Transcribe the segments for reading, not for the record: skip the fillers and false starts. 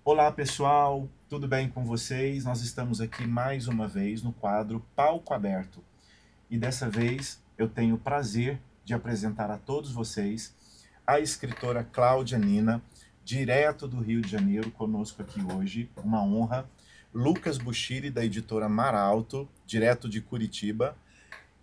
Olá pessoal, tudo bem com vocês? Nós estamos aqui mais uma vez no quadro Palco Aberto e dessa vez eu tenho o prazer de apresentar a todos vocês a escritora Cláudia Nina, direto do Rio de Janeiro, conosco aqui hoje, uma honra. Lucas Buchiri, da editora Maralto, direto de Curitiba,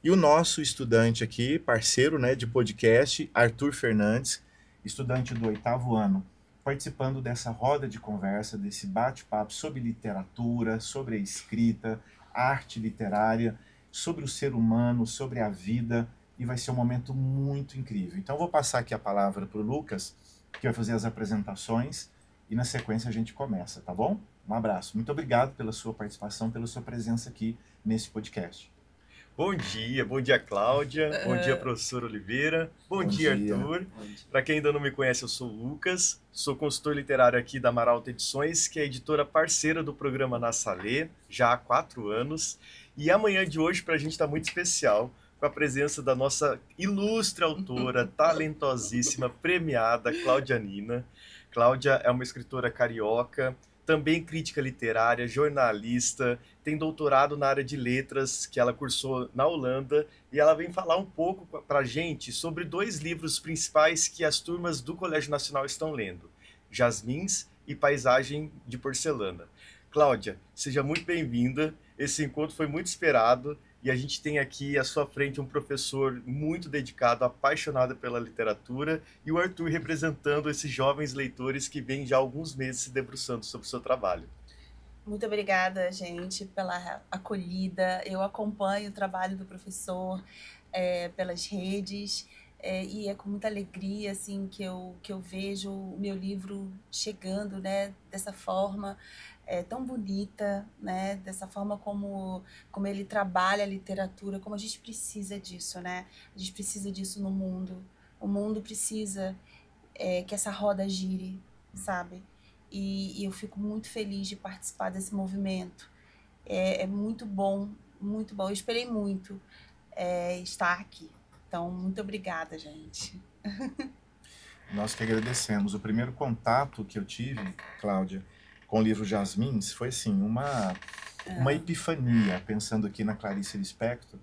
e o nosso estudante aqui, parceiro, né, de podcast, Arthur Fernandes, estudante do 8º ano, participando dessa roda de conversa, desse bate-papo sobre literatura, sobre a escrita, arte literária, sobre o ser humano, sobre a vida, e vai ser um momento muito incrível. Então vou passar aqui a palavra para o Lucas, que vai fazer as apresentações, e na sequência a gente começa, tá bom? Um abraço. Muito obrigado pela sua participação, pela sua presença aqui nesse podcast. Bom dia Cláudia, bom dia professor Oliveira, bom Bom dia dia. Arthur. Para quem ainda não me conhece, eu sou o Lucas, sou consultor literário aqui da Maralto Edições, que é a editora parceira do programa Na Salê, já há 4 anos. E amanhã de hoje para a gente está muito especial, com a presença da nossa ilustre autora, talentosíssima, premiada, Cláudia Nina. Cláudia é uma escritora carioca, também crítica literária, jornalista, tem doutorado na área de letras que ela cursou na Holanda e ela vem falar um pouco para a gente sobre 2 livros principais que as turmas do Colégio Nacional estão lendo, Jasmins e Paisagem de Porcelana. Cláudia, seja muito bem-vinda, esse encontro foi muito esperado e a gente tem aqui à sua frente um professor muito dedicado, apaixonado pela literatura, e o Arthur representando esses jovens leitores que vêm já há alguns meses se debruçando sobre o seu trabalho. Muito obrigada, gente, pela acolhida. Eu acompanho o trabalho do professor pelas redes e é com muita alegria assim que eu vejo o meu livro chegando, né, dessa forma tão bonita, né, dessa forma como ele trabalha a literatura, como a gente precisa disso, né? A gente precisa disso no mundo. O mundo precisa que essa roda gire, sabe? E eu fico muito feliz de participar desse movimento. É muito bom, muito bom. Eu esperei muito estar aqui. Então, muito obrigada, gente. Nós que agradecemos. O primeiro contato que eu tive, Cláudia, com o livro Jasmins foi assim, uma epifania, pensando aqui na Clarice Lispector,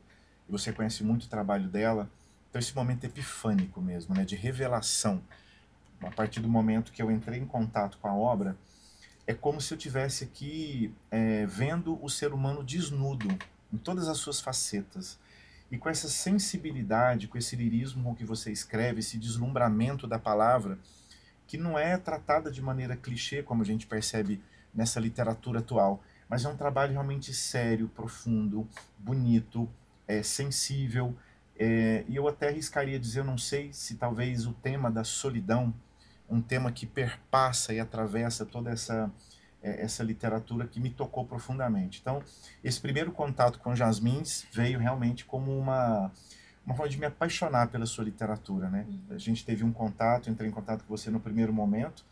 e você conhece muito o trabalho dela, então esse momento epifânico mesmo, né, de revelação. A partir do momento que eu entrei em contato com a obra, é como se eu tivesse aqui vendo o ser humano desnudo, em todas as suas facetas. E com essa sensibilidade, com esse lirismo com que você escreve, esse deslumbramento da palavra, que não é tratada de maneira clichê, como a gente percebe nessa literatura atual, mas é um trabalho realmente sério, profundo, bonito, sensível. E eu até arriscaria dizer, eu não sei se talvez o tema da solidão, um tema que perpassa e atravessa toda essa literatura que me tocou profundamente. Então, esse primeiro contato com Jasmins veio realmente como uma forma de me apaixonar pela sua literatura, né? A gente teve um contato, entrei em contato com você no primeiro momento.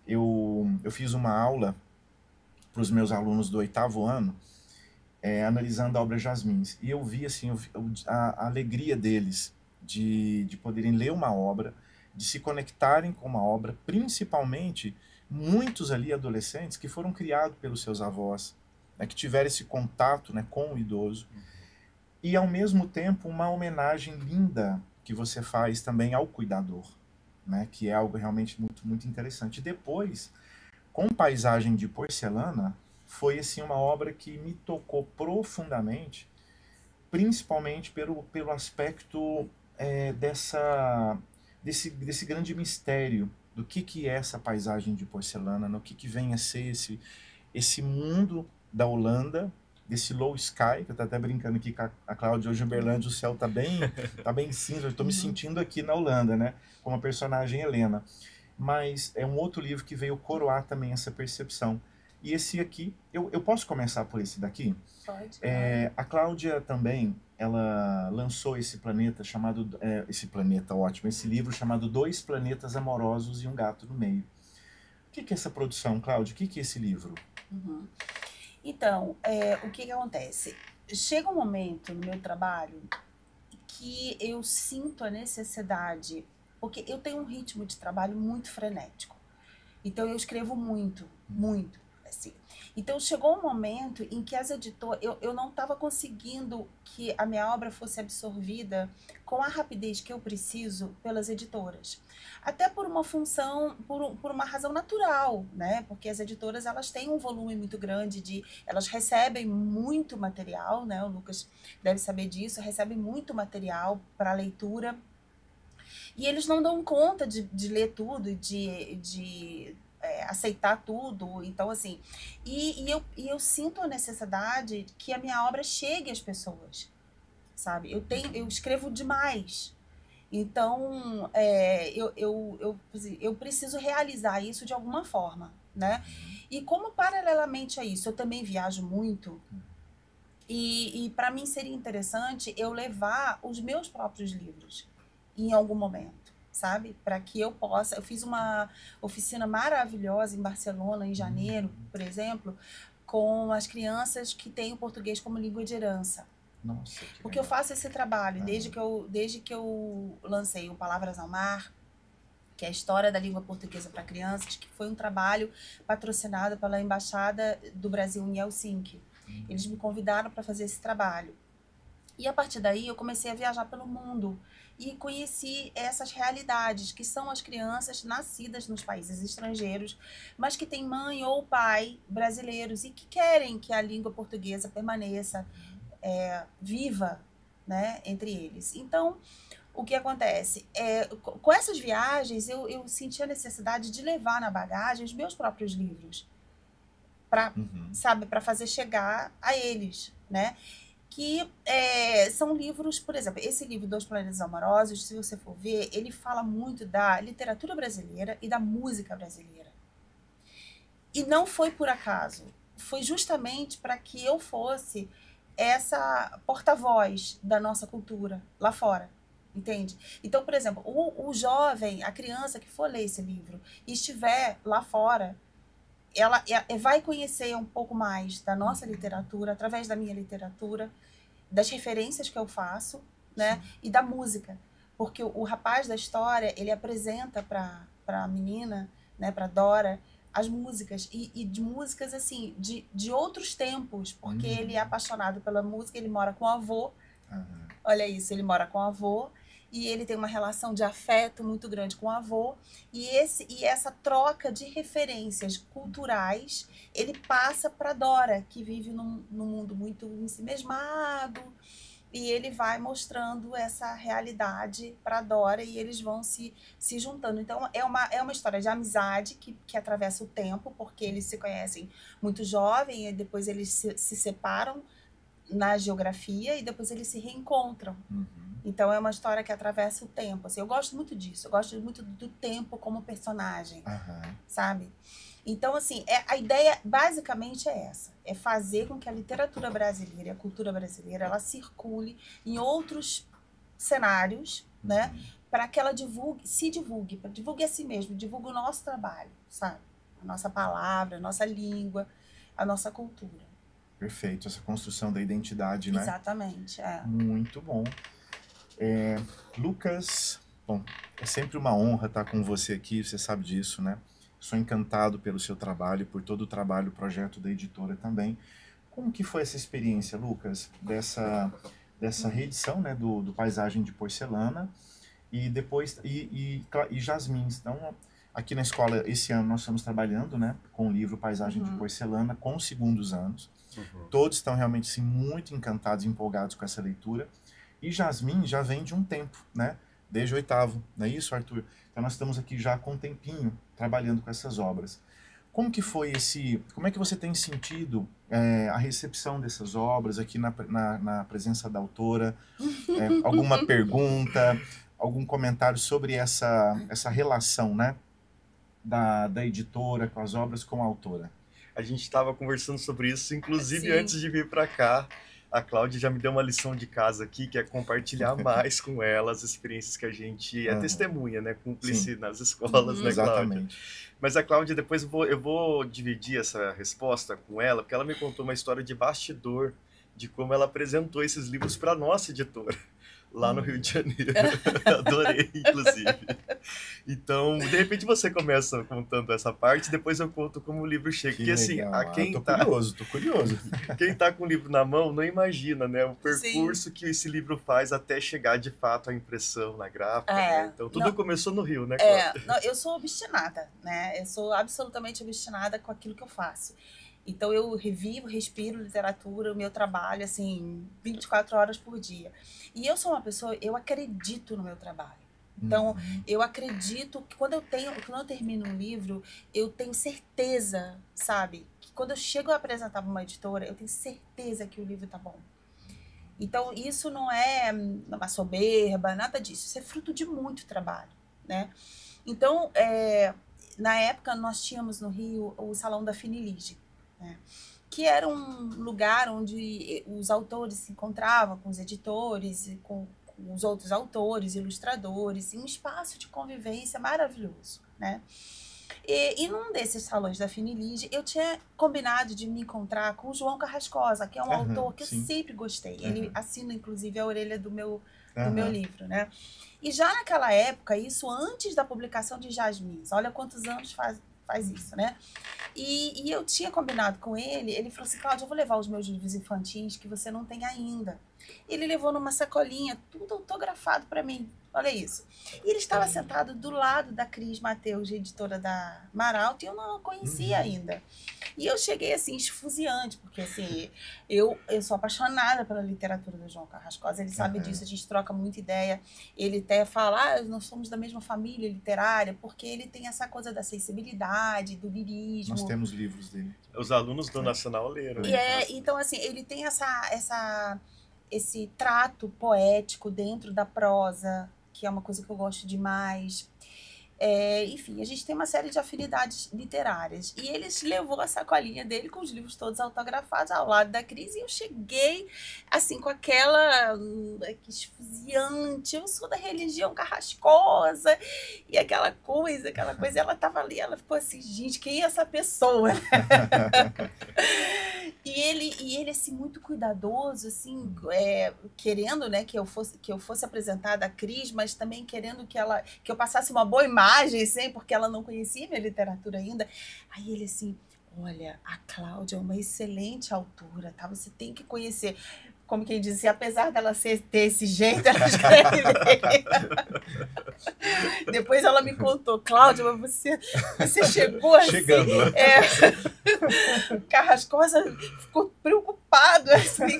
Eu fiz uma aula para os meus alunos do 8º ano, analisando a obra Jasmins. E eu vi assim, a alegria deles de poderem ler uma obra, de se conectarem com uma obra, principalmente muitos ali adolescentes que foram criados pelos seus avós, né, que tiveram esse contato, né, com o idoso. E, ao mesmo tempo, uma homenagem linda que você faz também ao cuidador, né, que é algo realmente muito, muito interessante. Depois, com Paisagem de Porcelana, foi assim, uma obra que me tocou profundamente, principalmente pelo aspecto desse grande mistério do que é essa paisagem de porcelana, no que vem a ser esse mundo da Holanda, desse low sky, que eu tô até brincando aqui com a Cláudia, hoje em Uberlândia o céu tá bem cinza, eu estou me sentindo aqui na Holanda, né, como a personagem Helena. Mas é um outro livro que veio coroar também essa percepção. E esse aqui, eu posso começar por esse daqui? Pode. A Cláudia também, ela lançou esse planeta chamado, esse planeta ótimo, esse livro chamado Dois Planetas Amorosos e um Gato no Meio. O que é essa produção, Cláudia? O que é esse livro? Então, o que acontece? Chega um momento no meu trabalho que eu sinto a necessidade, porque eu tenho um ritmo de trabalho muito frenético. Então eu escrevo muito, muito, assim. Então chegou um momento em que as editoras, eu não estava conseguindo que a minha obra fosse absorvida com a rapidez que eu preciso pelas editoras. Até por uma função, por uma razão natural, né? Porque as editoras, elas têm um volume muito grande elas recebem muito material, né? O Lucas deve saber disso, recebem muito material para leitura. E eles não dão conta de ler tudo, de aceitar tudo. Então, assim, eu sinto a necessidade que a minha obra chegue às pessoas, sabe? Eu escrevo demais. Então, eu preciso realizar isso de alguma forma, né? E como paralelamente a isso, eu também viajo muito, e para mim seria interessante eu levar os meus próprios livros em algum momento, sabe? Para que eu possa... Eu fiz uma oficina maravilhosa em Barcelona, em janeiro, por exemplo, com as crianças que têm o português como língua de herança. Nossa, porque eu faço esse trabalho desde que eu lancei o Palavras ao Mar, que é a história da língua portuguesa para crianças, que foi um trabalho patrocinado pela Embaixada do Brasil em Helsinki. Eles me convidaram para fazer esse trabalho. E a partir daí eu comecei a viajar pelo mundo e conheci essas realidades, que são as crianças nascidas nos países estrangeiros, mas que têm mãe ou pai brasileiros e que querem que a língua portuguesa permaneça viva, né, entre eles. Então, o que acontece? Com essas viagens, eu senti a necessidade de levar na bagagem os meus próprios livros, para fazer chegar a eles, né? Que são livros, por exemplo, esse livro, Dois Planetas Amorosos, se você for ver, ele fala muito da literatura brasileira e da música brasileira. E não foi por acaso, foi justamente para que eu fosse essa porta-voz da nossa cultura lá fora, entende? Então, por exemplo, o jovem, a criança que for ler esse livro e estiver lá fora, ela vai conhecer um pouco mais da nossa literatura, através da minha literatura, das referências que eu faço, né? E da música. Porque o rapaz da história, ele apresenta para a menina, né, para Dora, as músicas, e de músicas assim, de outros tempos, porque ele é apaixonado pela música, ele mora com o avô, olha isso, ele mora com o avô, e ele tem uma relação de afeto muito grande com o avô, e essa troca de referências culturais, ele passa para Dora, que vive num mundo muito ensimesmado, e ele vai mostrando essa realidade para Dora e eles vão se juntando. Então, é uma história de amizade que atravessa o tempo, porque eles se conhecem muito jovem, e depois eles se separam na geografia e depois eles se reencontram. Então, é uma história que atravessa o tempo. Assim, eu gosto muito disso, eu gosto muito do tempo como personagem, sabe? Então, assim, a ideia basicamente é essa. É fazer com que a literatura brasileira e a cultura brasileira, ela circule em outros cenários, né? Para que ela divulgue a si mesma, divulgue o nosso trabalho, sabe? A nossa palavra, a nossa língua, a nossa cultura. Perfeito, essa construção da identidade, né? Exatamente, Muito bom. Lucas, bom, é sempre uma honra estar com você aqui, você sabe disso, né? Sou encantado pelo seu trabalho, por todo o trabalho, o projeto da editora também. Como que foi essa experiência, Lucas, dessa reedição, né, do Paisagem de Porcelana e depois e Jasmins? Então, aqui na escola, esse ano nós estamos trabalhando, né, com o livro Paisagem de Porcelana com os segundos anos. Todos estão realmente assim, muito encantados, empolgados com essa leitura. E Jasmin já vem de um tempo, né? Desde o 8º, não é isso, Arthur? Então nós estamos aqui já com um tempinho trabalhando com essas obras. Como que foi como é que você tem sentido a recepção dessas obras aqui na presença da autora? Alguma pergunta, algum comentário sobre essa relação, né? Da editora com as obras com a autora? A gente estava conversando sobre isso, inclusive antes de vir para cá. A Cláudia já me deu uma lição de casa aqui, que é compartilhar mais com ela as experiências que a gente é testemunha, né? Cúmplice nas escolas, né, Cláudia? Exatamente. Mas a Cláudia, depois eu vou dividir essa resposta com ela, porque ela me contou uma história de bastidor, de como ela apresentou esses livros para a nossa editora. lá no Rio de Janeiro. Adorei, inclusive. Então, de repente você começa contando essa parte, depois eu conto como o livro chega. Que Porque assim, legal. a quem Tô curioso. quem tá com o livro na mão não imagina, né? O percurso que esse livro faz até chegar de fato à impressão na gráfica. Né? Então, tudo começou no Rio, né, Cláudia? Não, eu sou obstinada, né? Eu sou absolutamente obstinada com aquilo que eu faço. Então, eu revivo, respiro literatura, o meu trabalho, assim, 24 horas por dia. E eu sou uma pessoa, eu acredito no meu trabalho. Então, eu acredito que quando eu termino um livro, eu tenho certeza, sabe? Que quando eu chego a apresentar para uma editora, eu tenho certeza que o livro tá bom. Então, isso não é uma soberba, nada disso. Isso é fruto de muito trabalho, né? Então, na época, nós tínhamos no Rio o Salão da Finilige, né? Que era um lugar onde os autores se encontravam com os editores, e com os outros autores, ilustradores, em um espaço de convivência maravilhoso, né? E num desses salões da Finilige, eu tinha combinado de me encontrar com o João Carrascosa, que é um autor que eu sempre gostei. Ele assina, inclusive, a orelha do meu livro, né? E já naquela época, isso antes da publicação de Jasmins, olha quantos anos faz isso, né? E eu tinha combinado com ele falou assim, Cláudia, eu vou levar os meus livros infantis que você não tem ainda. Ele levou numa sacolinha, tudo autografado para mim, olha isso. E ele estava sentado do lado da Cris Mateus, editora da Maralto, e eu não a conhecia ainda. E eu cheguei assim, esfuziante, porque assim, eu sou apaixonada pela literatura do João Carrascosa, ele sabe disso, a gente troca muita ideia. Ele até fala, nós somos da mesma família literária, porque ele tem essa coisa da sensibilidade, do lirismo. Nós temos livros dele. Os alunos do Nacional leram. Então assim, ele tem esse trato poético dentro da prosa, que é uma coisa que eu gosto demais. Enfim, a gente tem uma série de afinidades literárias. E ele levou a sacolinha dele com os livros todos autografados ao lado da Cris, e eu cheguei, assim, com aquela esfuziante, eu sou da religião Carrascosa, e aquela coisa, ela estava ali, ela ficou assim, gente, quem é essa pessoa? E ele assim, muito cuidadoso, assim, querendo, né, que eu fosse apresentada a Cris, mas também querendo que eu passasse uma boa imagem, assim, porque ela não conhecia minha literatura ainda. Aí ele assim, olha, a Cláudia é uma excelente autora, tá? Você tem que conhecer. Como quem dizia, apesar dela ter esse jeito, ela escreve bem. Depois ela me contou, Cláudia, mas você chegou assim. Chegando. Carrascosa ficou preocupado, assim.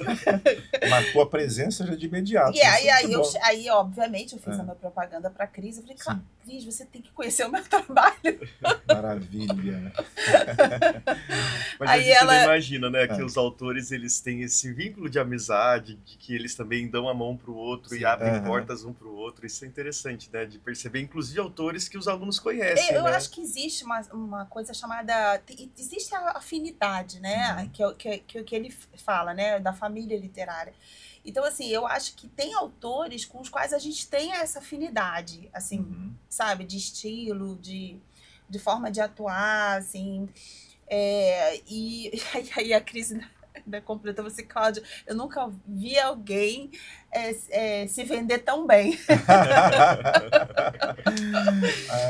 Marcou a presença já de imediato. E aí, obviamente, eu fiz a minha propaganda para a Cris. Eu falei, Cris, você tem que conhecer o meu trabalho. Maravilha. Mas aí você imagina, né, que os autores, eles têm esse vínculo de amizade, de que eles também dão a mão para o outro e abrem portas um para o outro. Isso é interessante, né, de perceber, inclusive, autores que os alunos conhecem. Eu acho que existe uma coisa chamada... Existe a afinidade, né, que ele fala, né, da família literária. Então, assim, eu acho que tem autores com os quais a gente tem essa afinidade, assim, sabe, de estilo, de forma de atuar, assim. E aí a Cris ainda completou assim, Cláudia, eu nunca vi alguém se vender tão bem.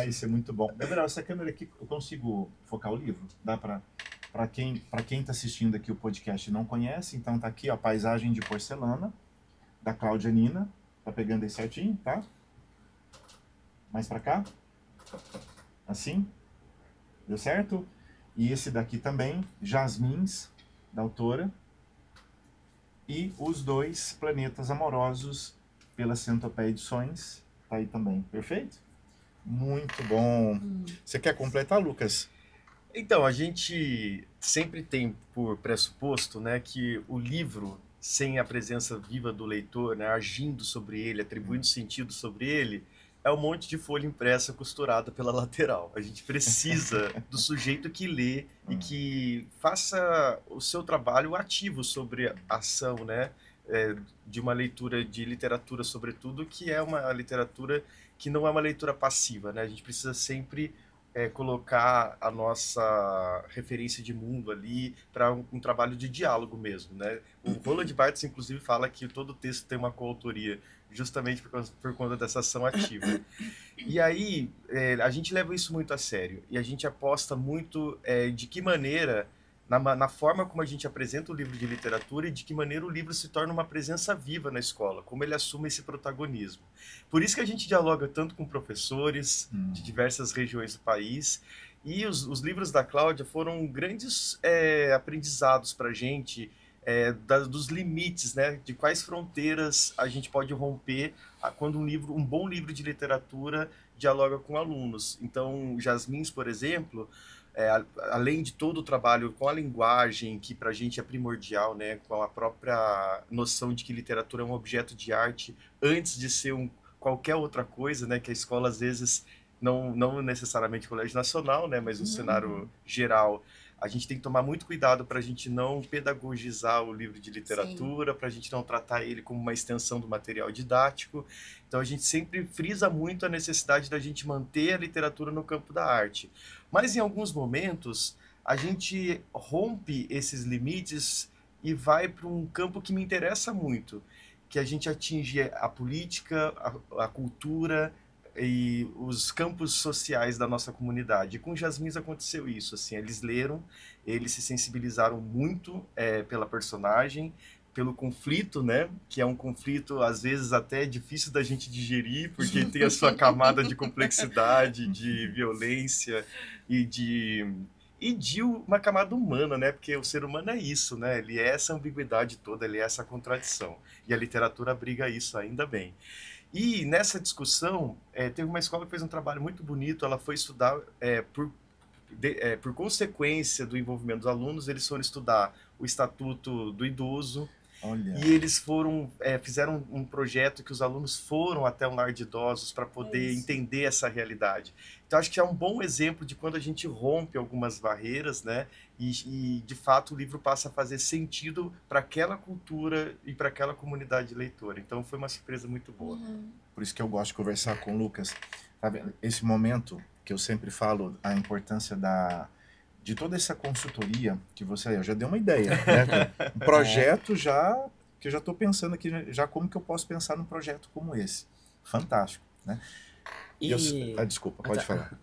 Isso é muito bom. Gabriel, essa câmera aqui, eu consigo focar o livro? Dá para quem está assistindo aqui o podcast e não conhece, então tá aqui, ó, Paisagem de Porcelana, da Cláudia Nina. Tá pegando aí certinho, tá? Mais para cá. Assim. Deu certo? E esse daqui também, Jasmins, da autora. E Os Dois Planetas Amorosos, pela Centopeia Edições. Tá aí também. Perfeito? Muito bom. Você quer completar, Lucas? Então, a gente sempre tem por pressuposto, né, que o livro, sem a presença viva do leitor, né, agindo sobre ele, atribuindo sentido sobre ele, é um monte de folha impressa costurada pela lateral. A gente precisa do sujeito que lê e que faça o seu trabalho ativo sobre a ação, né, de uma leitura de literatura, sobretudo, que é uma literatura que não é uma leitura passiva, né? A gente precisa sempre colocar a nossa referência de mundo ali para um trabalho de diálogo mesmo, né? O Roland Barthes, inclusive, fala que todo texto tem uma coautoria justamente por conta dessa ação ativa. E aí, a gente leva isso muito a sério, e a gente aposta muito de que maneira, na forma como a gente apresenta o livro de literatura e de que maneira o livro se torna uma presença viva na escola, como ele assume esse protagonismo. Por isso que a gente dialoga tanto com professores de diversas regiões do país, e os livros da Cláudia foram grandes aprendizados para a gente, dos limites, né, de quais fronteiras a gente pode romper quando um bom livro de literatura dialoga com alunos. Então, Jasmins, por exemplo, além de todo o trabalho com a linguagem, que para a gente é primordial, né, com a própria noção de que literatura é um objeto de arte antes de ser qualquer outra coisa, né, que a escola às vezes, não necessariamente o Colégio Nacional, né, mas o cenário geral, a gente tem que tomar muito cuidado para a gente não pedagogizar o livro de literatura, para a gente não tratar ele como uma extensão do material didático. Então a gente sempre frisa muito a necessidade da gente manter a literatura no campo da arte. Mas em alguns momentos a gente rompe esses limites e vai para um campo que me interessa muito, que a gente atinge a política, a cultura e os campos sociais da nossa comunidade. E com Jasmins aconteceu isso, assim, eles leram, eles se sensibilizaram muito pela personagem, pelo conflito, né, que é um conflito às vezes até difícil da gente digerir, porque tem a sua camada de complexidade, de violência e de uma camada humana, né, porque o ser humano é isso, né, ele é essa ambiguidade toda, ele é essa contradição, e a literatura abriga isso ainda bem. E nessa discussão, teve uma escola que fez um trabalho muito bonito, ela foi estudar, por consequência do envolvimento dos alunos, eles foram estudar o Estatuto do Idoso. Olha. E eles fizeram um projeto que os alunos foram até um lar de idosos para poder entender essa realidade. Então, acho que é um bom exemplo de quando a gente rompe algumas barreiras, né? E de fato, o livro passa a fazer sentido para aquela cultura e para aquela comunidade leitora. Então, foi uma surpresa muito boa. Por isso que eu gosto de conversar com o Lucas. Sabe, esse momento que eu sempre falo, a importância de toda essa consultoria que eu já dei uma ideia, né? Um projeto que eu já estou pensando aqui, já como que eu posso pensar num projeto como esse. Fantástico, né? Desculpa, pode falar.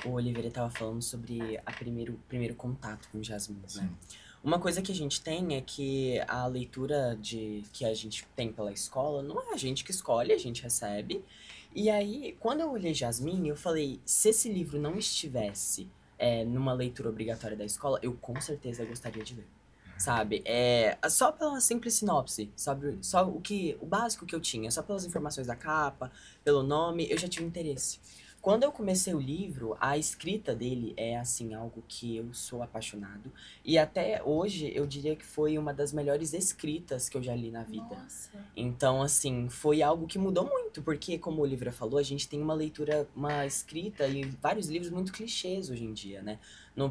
O Oliveira estava falando sobre o primeiro contato com Jasmins, né? Uma coisa que a gente tem é que a leitura que a gente tem pela escola não é a gente que escolhe, a gente recebe. E aí, quando eu olhei Jasmine, eu falei, se esse livro não estivesse numa leitura obrigatória da escola, eu com certeza gostaria de ler, sabe? Só pela simples sinopse, sabe? Só o básico que eu tinha, só pelas informações da capa, pelo nome, eu já tive interesse. Quando eu comecei o livro, a escrita dele é, assim, algo que eu sou apaixonado. E até hoje, eu diria que foi uma das melhores escritas que eu já li na vida. Nossa. Então, assim, foi algo que mudou muito. Porque, como o Olivia falou, a gente tem uma escrita e vários livros muito clichês hoje em dia, né?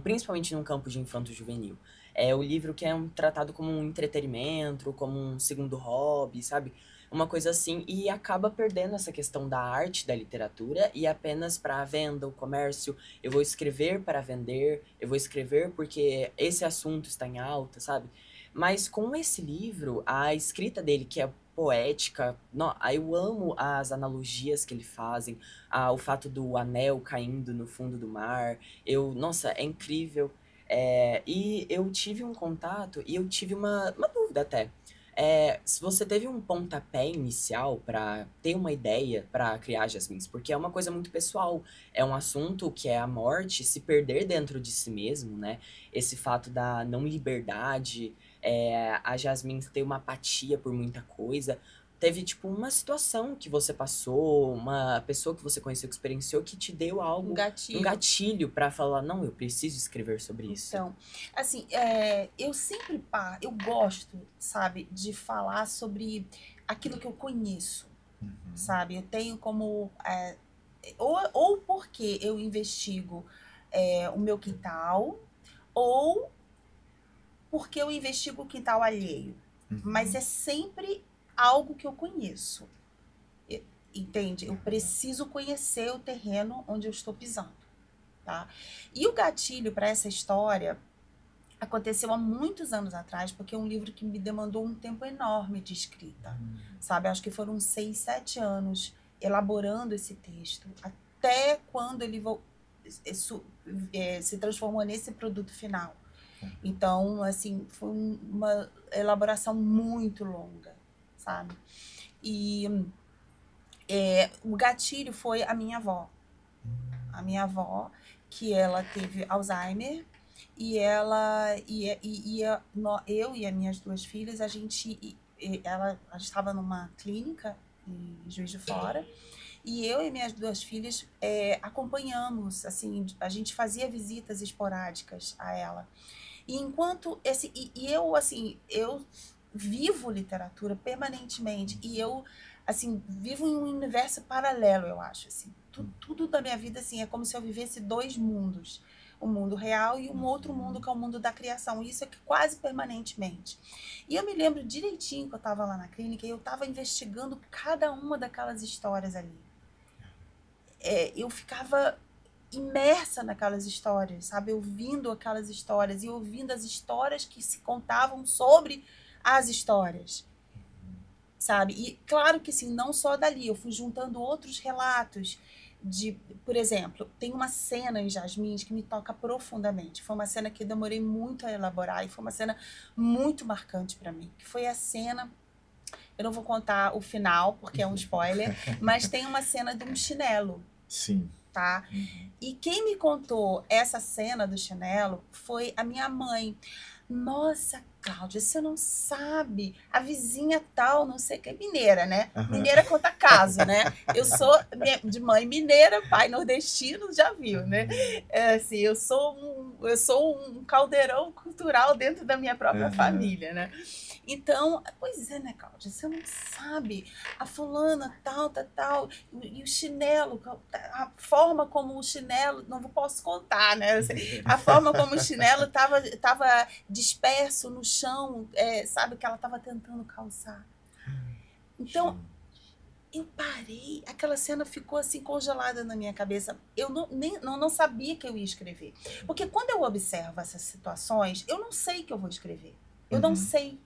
Principalmente no campo de infanto-juvenil. É o livro que é tratado como um entretenimento, como um segundo hobby, sabe? Uma coisa assim, e acaba perdendo essa questão da arte, da literatura, e apenas para a venda, o comércio, eu vou escrever para vender, eu vou escrever porque esse assunto está em alta, sabe? Mas com esse livro, a escrita dele, que é poética, eu amo as analogias que ele fazem, o fato do anel caindo no fundo do mar, nossa, é incrível. E eu tive um contato, e eu tive uma dúvida até. Se você teve um pontapé inicial para ter uma ideia para criar Jasmins, porque é uma coisa muito pessoal, é um assunto que é a morte, se perder dentro de si mesmo, né? Esse fato da não liberdade, a Jasmins ter uma apatia por muita coisa. Teve, tipo, uma situação que você passou, uma pessoa que você conheceu, que experienciou, que te deu algo, um gatilho pra falar, não, eu preciso escrever sobre isso. Então, assim, eu gosto, sabe, de falar sobre aquilo que eu conheço, sabe? Eu tenho como, ou porque eu investigo o meu quintal, ou porque eu investigo o quintal alheio. Mas é sempre algo que eu conheço, entende? Eu preciso conhecer o terreno onde eu estou pisando, tá? E o gatilho para essa história aconteceu há muitos anos atrás, porque é um livro que me demandou um tempo enorme de escrita, sabe? Acho que foram 6, 7 anos elaborando esse texto, até quando ele se transformou nesse produto final. Então, assim, foi uma elaboração muito longa, sabe? E o gatilho foi a minha avó. A minha avó, que ela teve Alzheimer, e eu e as minhas 2 filhas, a gente estava numa clínica em Juiz de Fora, e eu e minhas 2 filhas acompanhamos, assim, a gente fazia visitas esporádicas a ela. E enquanto eu vivo literatura permanentemente, e eu, assim, vivo em um universo paralelo, eu acho, assim. Tudo da minha vida, assim, é como se eu vivesse 2 mundos. O mundo real e um outro mundo, que é o mundo da criação. Isso é quase permanentemente. E eu me lembro direitinho que eu estava lá na clínica e eu estava investigando cada uma daquelas histórias ali. Eu ficava imersa naquelas histórias, sabe? Ouvindo aquelas histórias e ouvindo as histórias que se contavam sobre as histórias, sabe? E claro que sim, não só dali, eu fui juntando outros relatos por exemplo, tem uma cena em Jasmins que me toca profundamente. Foi uma cena que eu demorei muito a elaborar e foi uma cena muito marcante para mim, que foi a cena, eu não vou contar o final porque é um spoiler, mas tem uma cena de um chinelo. Sim. Tá? E quem me contou essa cena do chinelo foi a minha mãe. Nossa, Cláudia, você não sabe, a vizinha tal, não sei o que, mineira, né? Mineira conta caso, né? Eu sou de mãe mineira, pai nordestino, já viu, né? Assim, eu sou um caldeirão cultural dentro da minha própria família, né? Então, pois é, né, Cláudia? Você não sabe, a fulana tal, e o chinelo, a forma como o chinelo, não posso contar, né? A forma como o chinelo estava disperso no chão, sabe, que ela estava tentando calçar. Então, eu parei, aquela cena ficou assim congelada na minha cabeça. Eu não sabia que eu ia escrever. Porque quando eu observo essas situações, eu não sei que eu vou escrever. Eu não sei.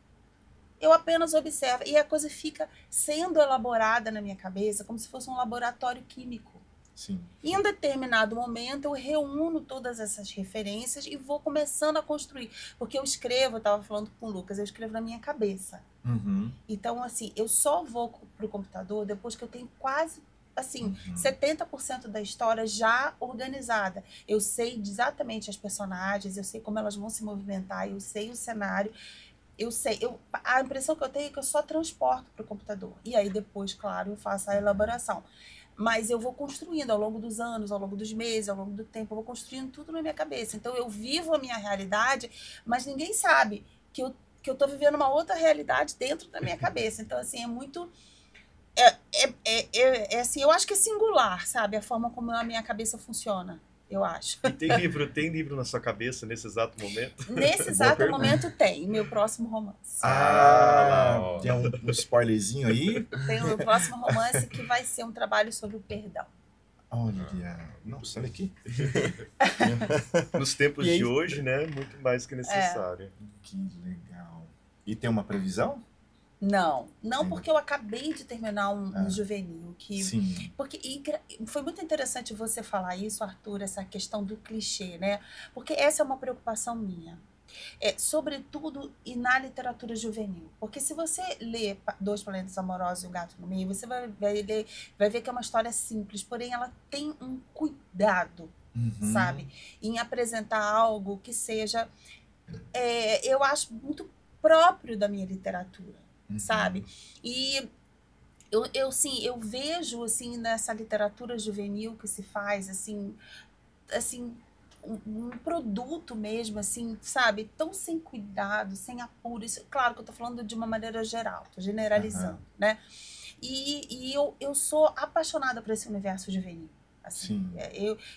Eu apenas observo. E a coisa fica sendo elaborada na minha cabeça como se fosse um laboratório químico. Sim. E em um determinado momento eu reúno todas essas referências e vou começando a construir. Porque eu estava falando com o Lucas, eu escrevo na minha cabeça. Então, assim, eu só vou para o computador depois que eu tenho quase, assim, 70% da história já organizada. Eu sei exatamente as personagens, eu sei como elas vão se movimentar, eu sei o cenário. A impressão que eu tenho é que eu só transporto para o computador. E aí depois, claro, eu faço a elaboração. Mas eu vou construindo ao longo dos anos, ao longo dos meses, ao longo do tempo, eu vou construindo tudo na minha cabeça. Então eu vivo a minha realidade, mas ninguém sabe que eu estou vivendo uma outra realidade dentro da minha cabeça. Então, assim, é muito... assim, eu acho que é singular, sabe? A forma como a minha cabeça funciona. Eu acho. E tem livro na sua cabeça nesse exato momento? Nesse exato momento tem, meu próximo romance. Tem um spoilerzinho aí? Tem o meu próximo romance que vai ser um trabalho sobre o perdão. Olha, nossa, olha aqui. Nos tempos de hoje, né? Muito mais que necessário. Que legal. E tem uma previsão? Não, porque eu acabei de terminar um juvenil. Sim. Porque foi muito interessante você falar isso, Arthur, essa questão do clichê, né? Porque essa é uma preocupação minha. Sobretudo e na literatura juvenil. Porque se você lê Dois Planetas Amorosos e O Gato no Meio, você vai ver que é uma história simples, porém ela tem um cuidado, sabe? Em apresentar algo que seja, eu acho, muito próprio da minha literatura. Sabe? E eu vejo assim nessa literatura juvenil que se faz assim um produto mesmo, assim, sabe? Tão sem cuidado, sem apuro. Isso, claro que eu tô falando de uma maneira geral, tô generalizando, né? E eu sou apaixonada por esse universo juvenil. Assim,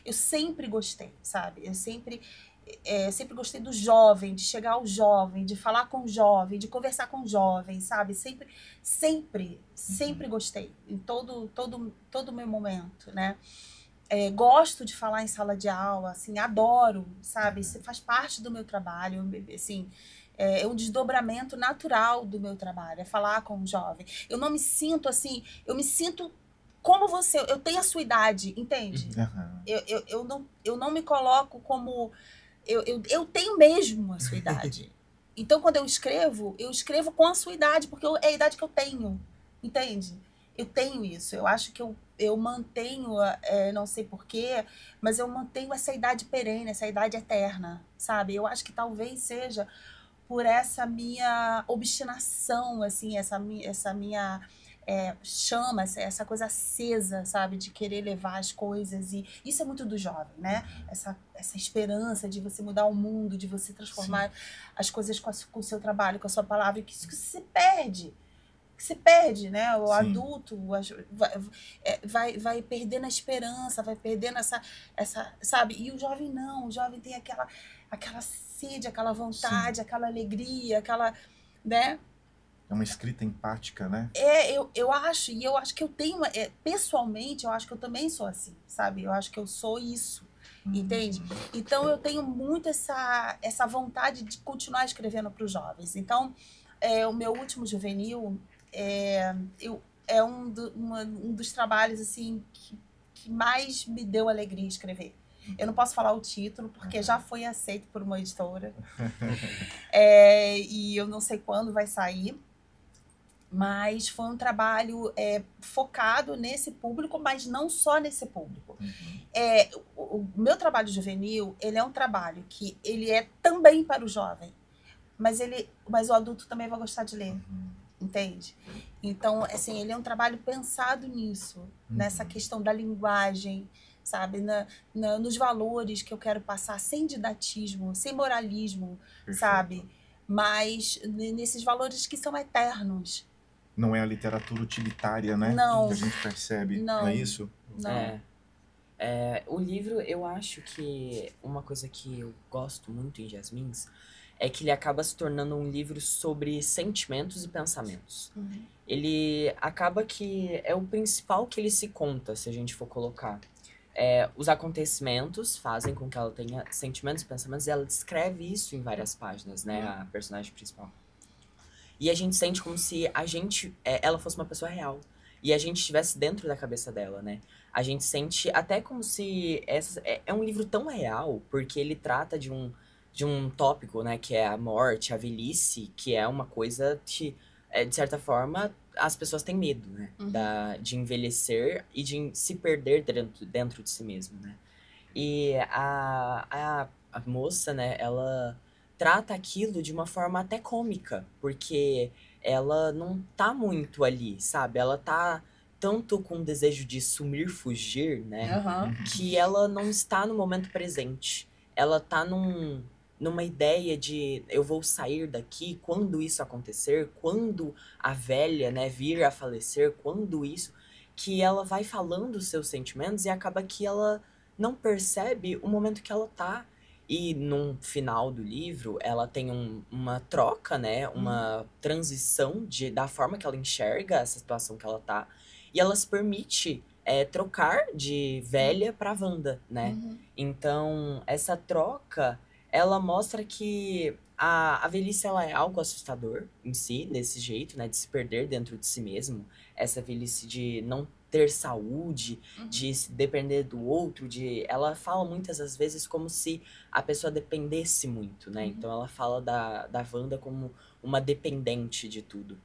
eu sempre gostei, sabe? Eu sempre gostei do jovem, de chegar ao jovem, de falar com o jovem, de conversar com o jovem, sabe? Sempre gostei, em todo o meu momento, né? gosto de falar em sala de aula, assim, adoro, sabe? Isso faz parte do meu trabalho, assim, é um desdobramento natural do meu trabalho, é falar com o jovem. Eu não me sinto assim, eu me sinto como você, eu tenho a sua idade, entende? Eu não me coloco como... Eu tenho mesmo a sua idade. Então, quando eu escrevo com a sua idade, porque é a idade que eu tenho, entende? Eu tenho isso. Eu acho que eu mantenho, não sei porquê, mas eu mantenho essa idade perene, essa idade eterna, sabe? Eu acho que talvez seja por essa minha obstinação, assim, essa minha chama, essa coisa acesa, sabe? De querer levar as coisas. E isso é muito do jovem, né? Essa esperança de você mudar o mundo, de você transformar as coisas com o seu trabalho, com a sua palavra, que isso se perde. Que se perde, né? O adulto vai perdendo a esperança, vai perdendo essa, sabe? E o jovem não, o jovem tem aquela sede, aquela vontade, aquela alegria, aquela, né? É uma escrita empática, né? Eu acho que eu tenho, pessoalmente, eu acho que eu também sou assim, sabe? Eu acho que eu sou isso, entende? Então, eu tenho muito essa vontade de continuar escrevendo para os jovens. Então, o meu último juvenil é um dos trabalhos, assim, que mais me deu alegria escrever. Eu não posso falar o título, porque já foi aceito por uma editora. E eu não sei quando vai sair. Mas foi um trabalho focado nesse público, mas não só nesse público. O meu trabalho juvenil, ele é um trabalho que ele é também para o jovem, mas o adulto também vai gostar de ler, entende? Então, assim, ele é um trabalho pensado nisso, nessa questão da linguagem, sabe? Nos valores que eu quero passar, sem didatismo, sem moralismo, sabe? Mas nesses valores que são eternos. Não é a literatura utilitária, né? Não. Que a gente percebe, não é isso? Não. O livro, eu acho que uma coisa que eu gosto muito em Jasmins é que ele acaba se tornando um livro sobre sentimentos e pensamentos. Ele acaba que é o principal que ele se conta, se a gente for colocar. Os acontecimentos fazem com que ela tenha sentimentos e pensamentos, e ela descreve isso em várias páginas, né? A personagem principal. E a gente sente como se ela fosse uma pessoa real. E a gente estivesse dentro da cabeça dela, né? A gente sente até como se... É um livro tão real, porque ele trata de um tópico, né? Que é a morte, a velhice, que é uma coisa que, de certa forma, as pessoas têm medo, né? De envelhecer e de se perder dentro de si mesmo, né? E a moça, né? Ela trata aquilo de uma forma até cômica, porque ela não tá muito ali, sabe? Ela tá tanto com o desejo de sumir, fugir, né? Que ela não está no momento presente. Ela tá numa ideia de eu vou sair daqui quando isso acontecer, quando a velha, né, vir a falecer, quando isso... Que ela vai falando os seus sentimentos e acaba que ela não percebe o momento que ela tá. E no final do livro, ela tem uma troca, né? Uma transição da forma que ela enxerga essa situação que ela tá. E ela se permite trocar de velha pra Wanda, né? Então, essa troca, ela mostra que a velhice, ela é algo assustador em si, desse jeito, né? De se perder dentro de si mesmo. Essa velhice de não ter saúde, de se depender do outro, ela fala muitas das vezes como se a pessoa dependesse muito, né? Então ela fala da Wanda como uma dependente de tudo.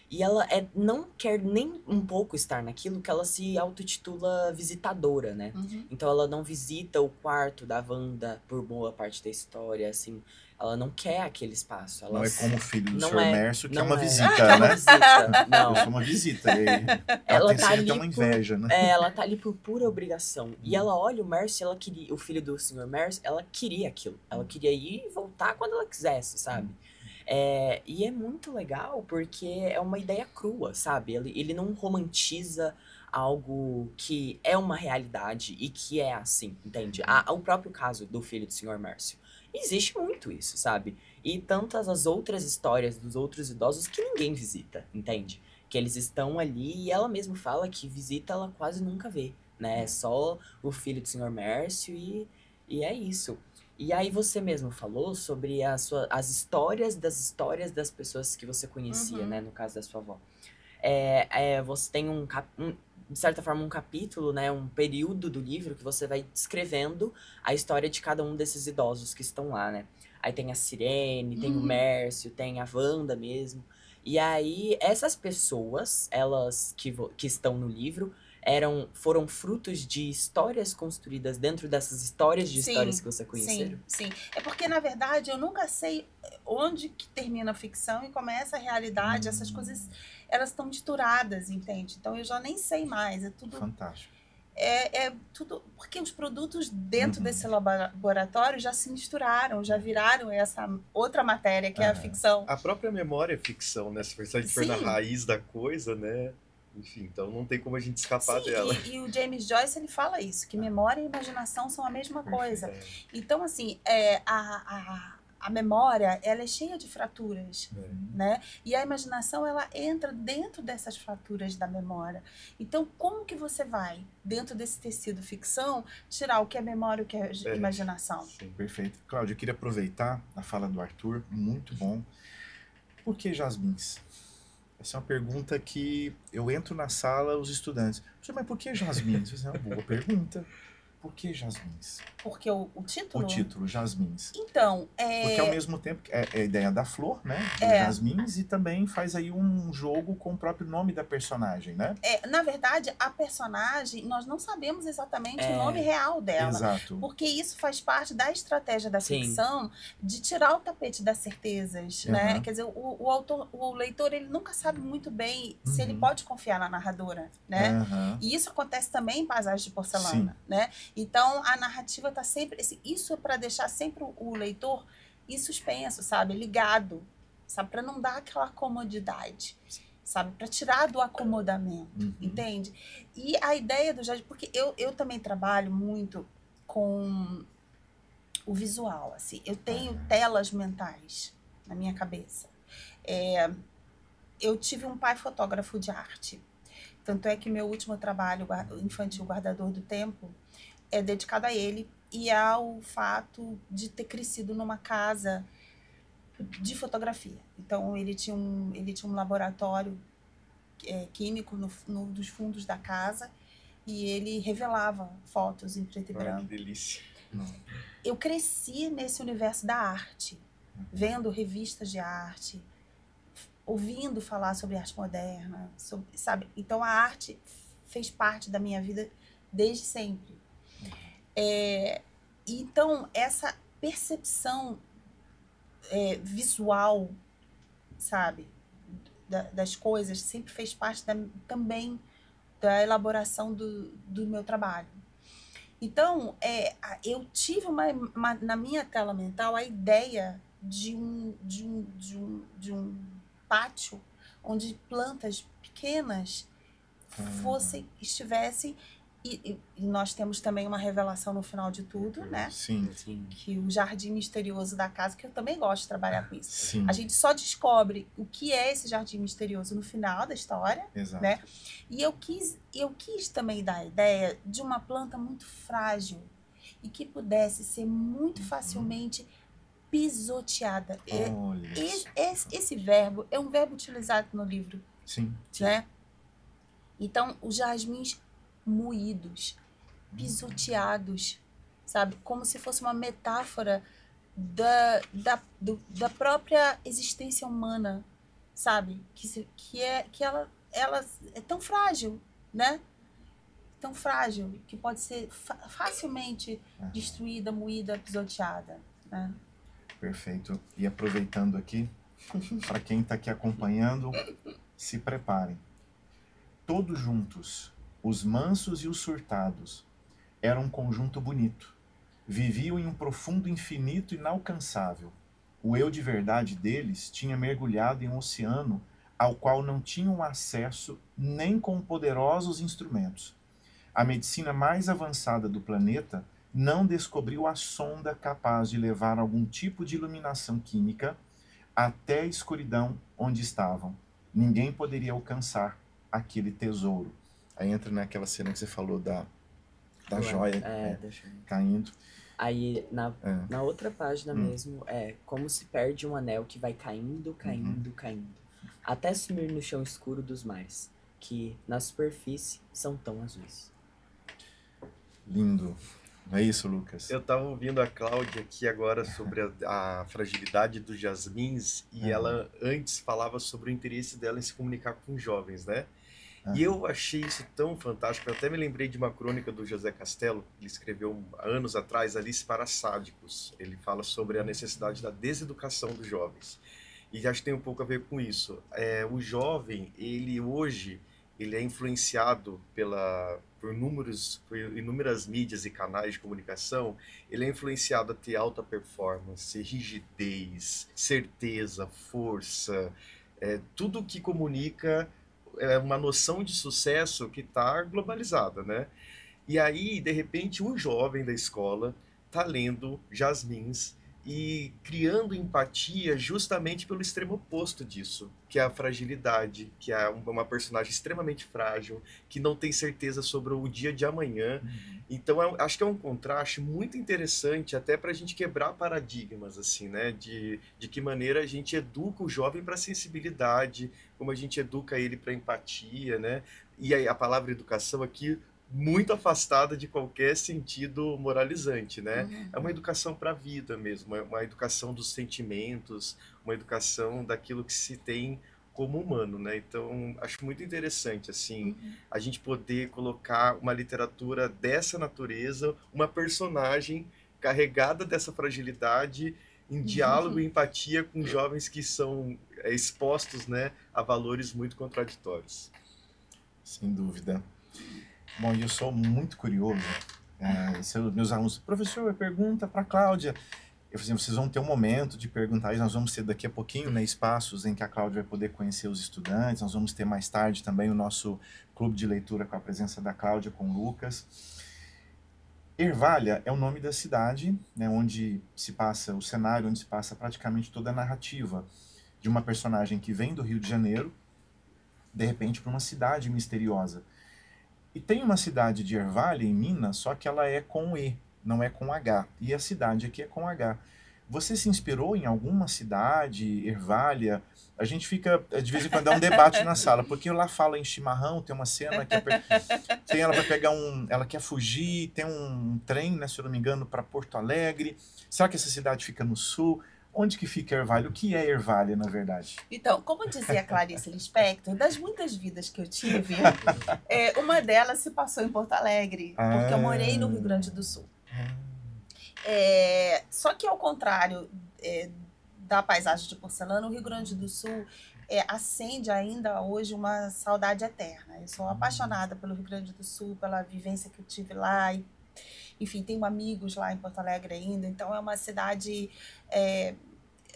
E ela não quer nem um pouco estar naquilo, que ela se autotitula visitadora, né? Então ela não visita o quarto da Wanda por boa parte da história, assim. Ela não quer aquele espaço. Não é como o filho do Sr. Mércio, que é uma visita, visita, né? Não. Eu sou uma visita. Ela tem tá sempre ali uma inveja, né? Ela tá ali por pura obrigação. E ela olha o Mércio, o filho do Sr. Mércio, ela queria aquilo. Ela queria ir e voltar quando ela quisesse, sabe? E é muito legal porque é uma ideia crua, sabe? Ele não romantiza algo que é uma realidade e que é assim, entende? O próprio caso do filho do Sr. Mércio. Existe muito isso, sabe? E tantas as outras histórias dos outros idosos que ninguém visita, entende? Que eles estão ali e ela mesma fala que visita ela quase nunca vê, né? É só o filho do Senhor Mércio e é isso. E aí você mesmo falou sobre as histórias das pessoas que você conhecia, né? No caso da sua avó. Você tem de certa forma, um capítulo, né? Um período do livro que você vai descrevendo a história de cada um desses idosos que estão lá, né? Aí tem a Sirene, tem o Mércio, tem a Wanda mesmo. E aí, essas pessoas, elas que estão no livro, foram frutos de histórias construídas dentro dessas histórias de histórias que você conheceram? Sim. É porque, na verdade, eu nunca sei onde que termina a ficção e começa a realidade. Essas coisas, elas estão misturadas, entende? Então, eu já nem sei mais. É tudo... Fantástico. É tudo... Porque os produtos dentro desse laboratório já se misturaram, já viraram essa outra matéria, que é a ficção. A própria memória é ficção, né? Se a gente for na raiz da coisa, né? Enfim, então não tem como a gente escapar dela. E o James Joyce, ele fala isso, que memória e imaginação são a mesma coisa. Então, assim, a memória, ela é cheia de fraturas, né? E a imaginação, ela entra dentro dessas fraturas da memória. Então, como que você vai, dentro desse tecido ficção, tirar o que é memória e o que é imaginação? Sim. Perfeito. Cláudia, eu queria aproveitar a fala do Arthur, muito bom. Por que jasmins? Essa é uma pergunta que eu entro na sala, os estudantes, mas por que jasmins? Essa é uma boa pergunta. Por que jasmins? Porque o título? O título, jasmins. Então, Porque ao mesmo tempo é a ideia da flor, né? Jasmins, e também faz aí um jogo com o próprio nome da personagem, né? Na verdade, a personagem, nós não sabemos exatamente o nome real dela. Exato. Porque isso faz parte da estratégia da ficção de tirar o tapete das certezas, né? Quer dizer, o leitor, ele nunca sabe muito bem se ele pode confiar na narradora, né? E isso acontece também em Paisagem de Porcelana, né? Então, a narrativa está sempre... Isso é para deixar sempre o leitor em suspenso, sabe? Ligado, sabe? Para não dar aquela comodidade, sabe? Para tirar do acomodamento, entende? E a ideia do jardim... Porque eu também trabalho muito com o visual, assim. Eu tenho telas mentais na minha cabeça. Eu tive um pai fotógrafo de arte. Tanto é que meu último trabalho, Infantil Guardador do Tempo, é dedicado a ele e ao fato de ter crescido numa casa de fotografia. Então, ele tinha um laboratório químico nos fundos da casa e ele revelava fotos em preto e branco. Que delícia. Eu cresci nesse universo da arte, vendo revistas de arte, ouvindo falar sobre arte moderna, sabe? Então, a arte fez parte da minha vida desde sempre. Então, essa percepção visual, sabe, das coisas, sempre fez parte também da elaboração do meu trabalho. Então, eu tive na minha tela mental a ideia de um pátio onde plantas pequenas estivessem. E nós temos também uma revelação no final de tudo, né? Sim. Que o jardim misterioso da casa, que eu também gosto de trabalhar com isso. Sim. A gente só descobre o que é esse jardim misterioso no final da história, né? E eu quis também dar a ideia de uma planta muito frágil e que pudesse ser muito facilmente pisoteada. Esse verbo é um verbo utilizado no livro. Sim. Né? Então, os jasmins moídos, pisoteados, sabe? Como se fosse uma metáfora da própria existência humana, sabe? Que ela é tão frágil, né? Tão frágil, que pode ser facilmente destruída, moída, pisoteada, né? Perfeito. E aproveitando aqui, para quem está aqui acompanhando, se preparem. Todos juntos, os mansos e os surtados, eram um conjunto bonito. Viviam em um profundo infinito inalcançável. O eu de verdade deles tinha mergulhado em um oceano ao qual não tinham acesso nem com poderosos instrumentos. A medicina mais avançada do planeta não descobriu a sonda capaz de levar algum tipo de iluminação química até a escuridão onde estavam. Ninguém poderia alcançar aquele tesouro. Aí entra naquela cena que você falou da joia, da joia. caindo. Aí, na outra página mesmo, como se perde um anel que vai caindo, caindo, caindo, até sumir no chão escuro dos mares, que, na superfície, são tão azuis. Lindo. Não é isso, Lucas? Eu estava ouvindo a Cláudia aqui agora sobre a fragilidade dos jasmins, e ela antes falava sobre o interesse dela em se comunicar com jovens, né? E eu achei isso tão fantástico, eu até me lembrei de uma crônica do José Castelo, que ele escreveu há anos atrás, Alice para Sádicos. Ele fala sobre a necessidade da deseducação dos jovens. E acho que tem um pouco a ver com isso. O jovem, ele hoje, ele é influenciado por inúmeras mídias e canais de comunicação, ele é influenciado a ter alta performance, rigidez, certeza, força, tudo que comunica uma noção de sucesso que está globalizada, né? E aí, de repente, um jovem da escola está lendo Jasmins e criando empatia justamente pelo extremo oposto disso, que é a fragilidade, que é uma personagem extremamente frágil, que não tem certeza sobre o dia de amanhã. Então, acho que é um contraste muito interessante até para a gente quebrar paradigmas, assim, né? De que maneira a gente educa o jovem para a sensibilidade, como a gente educa ele para empatia, né? E aí a palavra educação aqui muito afastada de qualquer sentido moralizante, né? É uma educação para a vida mesmo, é uma educação dos sentimentos, uma educação daquilo que se tem como humano, né? Então, acho muito interessante, assim, a gente poder colocar uma literatura dessa natureza, uma personagem carregada dessa fragilidade, em diálogo e empatia com jovens que são expostos, né, a valores muito contraditórios. Sem dúvida. Bom, eu sou muito curioso. Meus alunos, professor, pergunta para a Cláudia. Eu falei, vocês vão ter um momento de perguntar, e nós vamos ter daqui a pouquinho, né, espaços em que a Cláudia vai poder conhecer os estudantes, nós vamos ter mais tarde também o nosso clube de leitura com a presença da Cláudia, com o Lucas. Ervalha é o nome da cidade, né, onde se passa o cenário, onde se passa praticamente toda a narrativa de uma personagem que vem do Rio de Janeiro, de repente para uma cidade misteriosa. E tem uma cidade de Ervalha, em Minas, só que ela é com E, não é com H. E a cidade aqui é com H. Você se inspirou em alguma cidade, Ervalha? A gente fica, de vez em quando, dá um debate na sala, porque lá fala em chimarrão, tem uma cena que tem ela vai pegar ela quer fugir, tem um trem, né, se eu não me engano, para Porto Alegre. Será que essa cidade fica no sul? Onde que fica Ervalha? O que é Ervalha, na verdade? Então, como dizia a Clarice Lispector, das muitas vidas que eu tive, uma delas se passou em Porto Alegre, porque eu morei no Rio Grande do Sul. Só que, ao contrário da paisagem de porcelana, o Rio Grande do Sul acende ainda hoje uma saudade eterna. Eu sou apaixonada pelo Rio Grande do Sul, pela vivência que eu tive lá. E, enfim, tenho amigos lá em Porto Alegre ainda. Então, é uma cidade...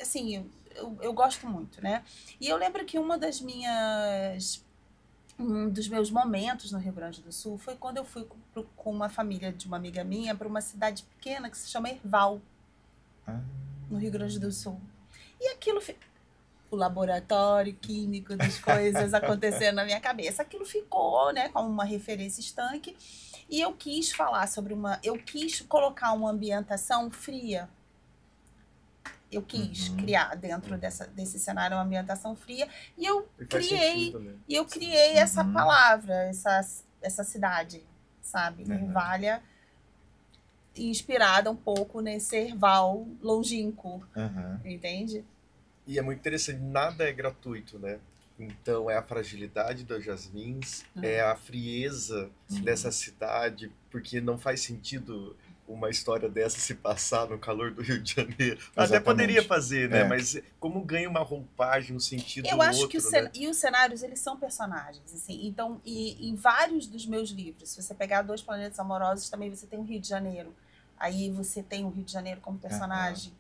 assim, eu gosto muito, né? E eu lembro que um dos meus momentos no Rio Grande do Sul foi quando eu fui com uma família de uma amiga minha para uma cidade pequena que se chama Erval, no Rio Grande do Sul. E aquilo, o laboratório químico das coisas acontecendo na minha cabeça, aquilo ficou, né, como uma referência estanque. E eu quis falar sobre eu quis colocar uma ambientação fria. Eu quis criar dentro desse cenário uma ambientação fria e eu criei essa palavra, essa cidade, sabe? Ervalha, inspirada um pouco nesse Erval longínquo, entende? E é muito interessante, nada é gratuito, né? Então, é a fragilidade das jasmins, é a frieza dessa cidade, porque não faz sentido uma história dessa se passar no calor do Rio de Janeiro. Exatamente. Até poderia fazer, né? Mas como ganha uma roupagem no sentido eu acho outro, que né? E os cenários, eles são personagens, assim. Então, em vários dos meus livros, se você pegar Dois Planetas Amorosos, também você tem o Rio de Janeiro. Aí você tem o Rio de Janeiro como personagem.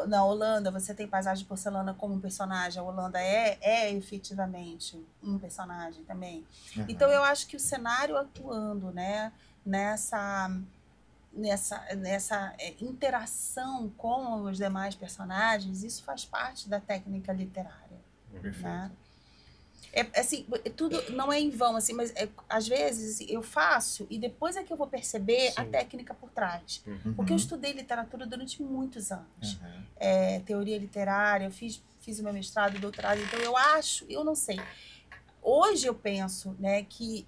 Na Holanda, você tem Paisagem de Porcelana como um personagem. A Holanda é efetivamente um personagem também. Então, eu acho que o cenário atuando, né, nessa interação com os demais personagens, isso faz parte da técnica literária. Perfeito. Né? Assim, tudo não é em vão, assim, mas às vezes assim, eu faço e depois é que eu vou perceber a Sim. técnica por trás. Uhum. Porque eu estudei literatura durante muitos anos. Uhum. Teoria literária, eu fiz o meu mestrado, doutorado, então eu não sei. Hoje eu penso, né, que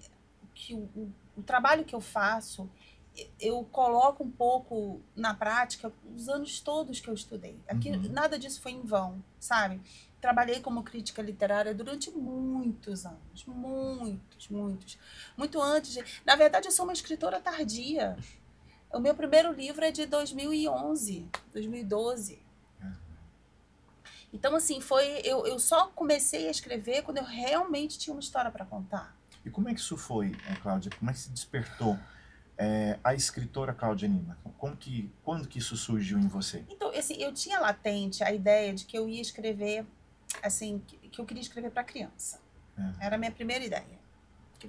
o trabalho que eu faço, eu coloco um pouco na prática os anos todos que eu estudei. Aqui, nada disso foi em vão, sabe? Trabalhei como crítica literária durante muitos anos. Muitos. Muito antes de... Na verdade, eu sou uma escritora tardia. O meu primeiro livro é de 2011, 2012. Então, assim, eu só comecei a escrever quando eu realmente tinha uma história para contar. E como é que isso foi, Cláudia? Como é que se despertou a escritora Cláudia Nima? Quando que isso surgiu em você? Então, assim, eu tinha latente a ideia de que eu ia escrever, assim, que eu queria escrever para criança. Era a minha primeira ideia.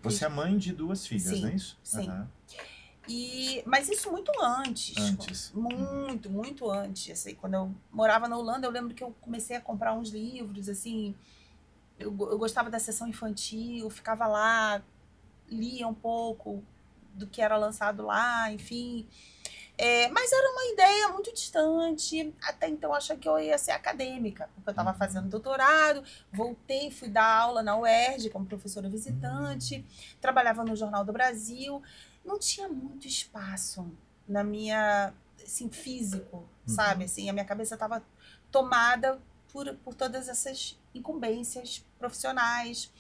Você é mãe de 2 filhas, sim, não é isso? Sim. Mas isso muito antes. Muito antes. Assim, quando eu morava na Holanda, eu lembro que eu comecei a comprar uns livros, assim. Eu gostava da sessão infantil, ficava lá, lia um pouco do que era lançado lá, enfim. Mas era uma ideia muito distante. Até então, eu achei que eu ia ser acadêmica, porque eu estava fazendo doutorado. Voltei, fui dar aula na UERJ como professora visitante. Trabalhava no Jornal do Brasil. Não tinha muito espaço na minha, assim, físico, sabe? Assim, a minha cabeça estava tomada por todas essas incumbências profissionais.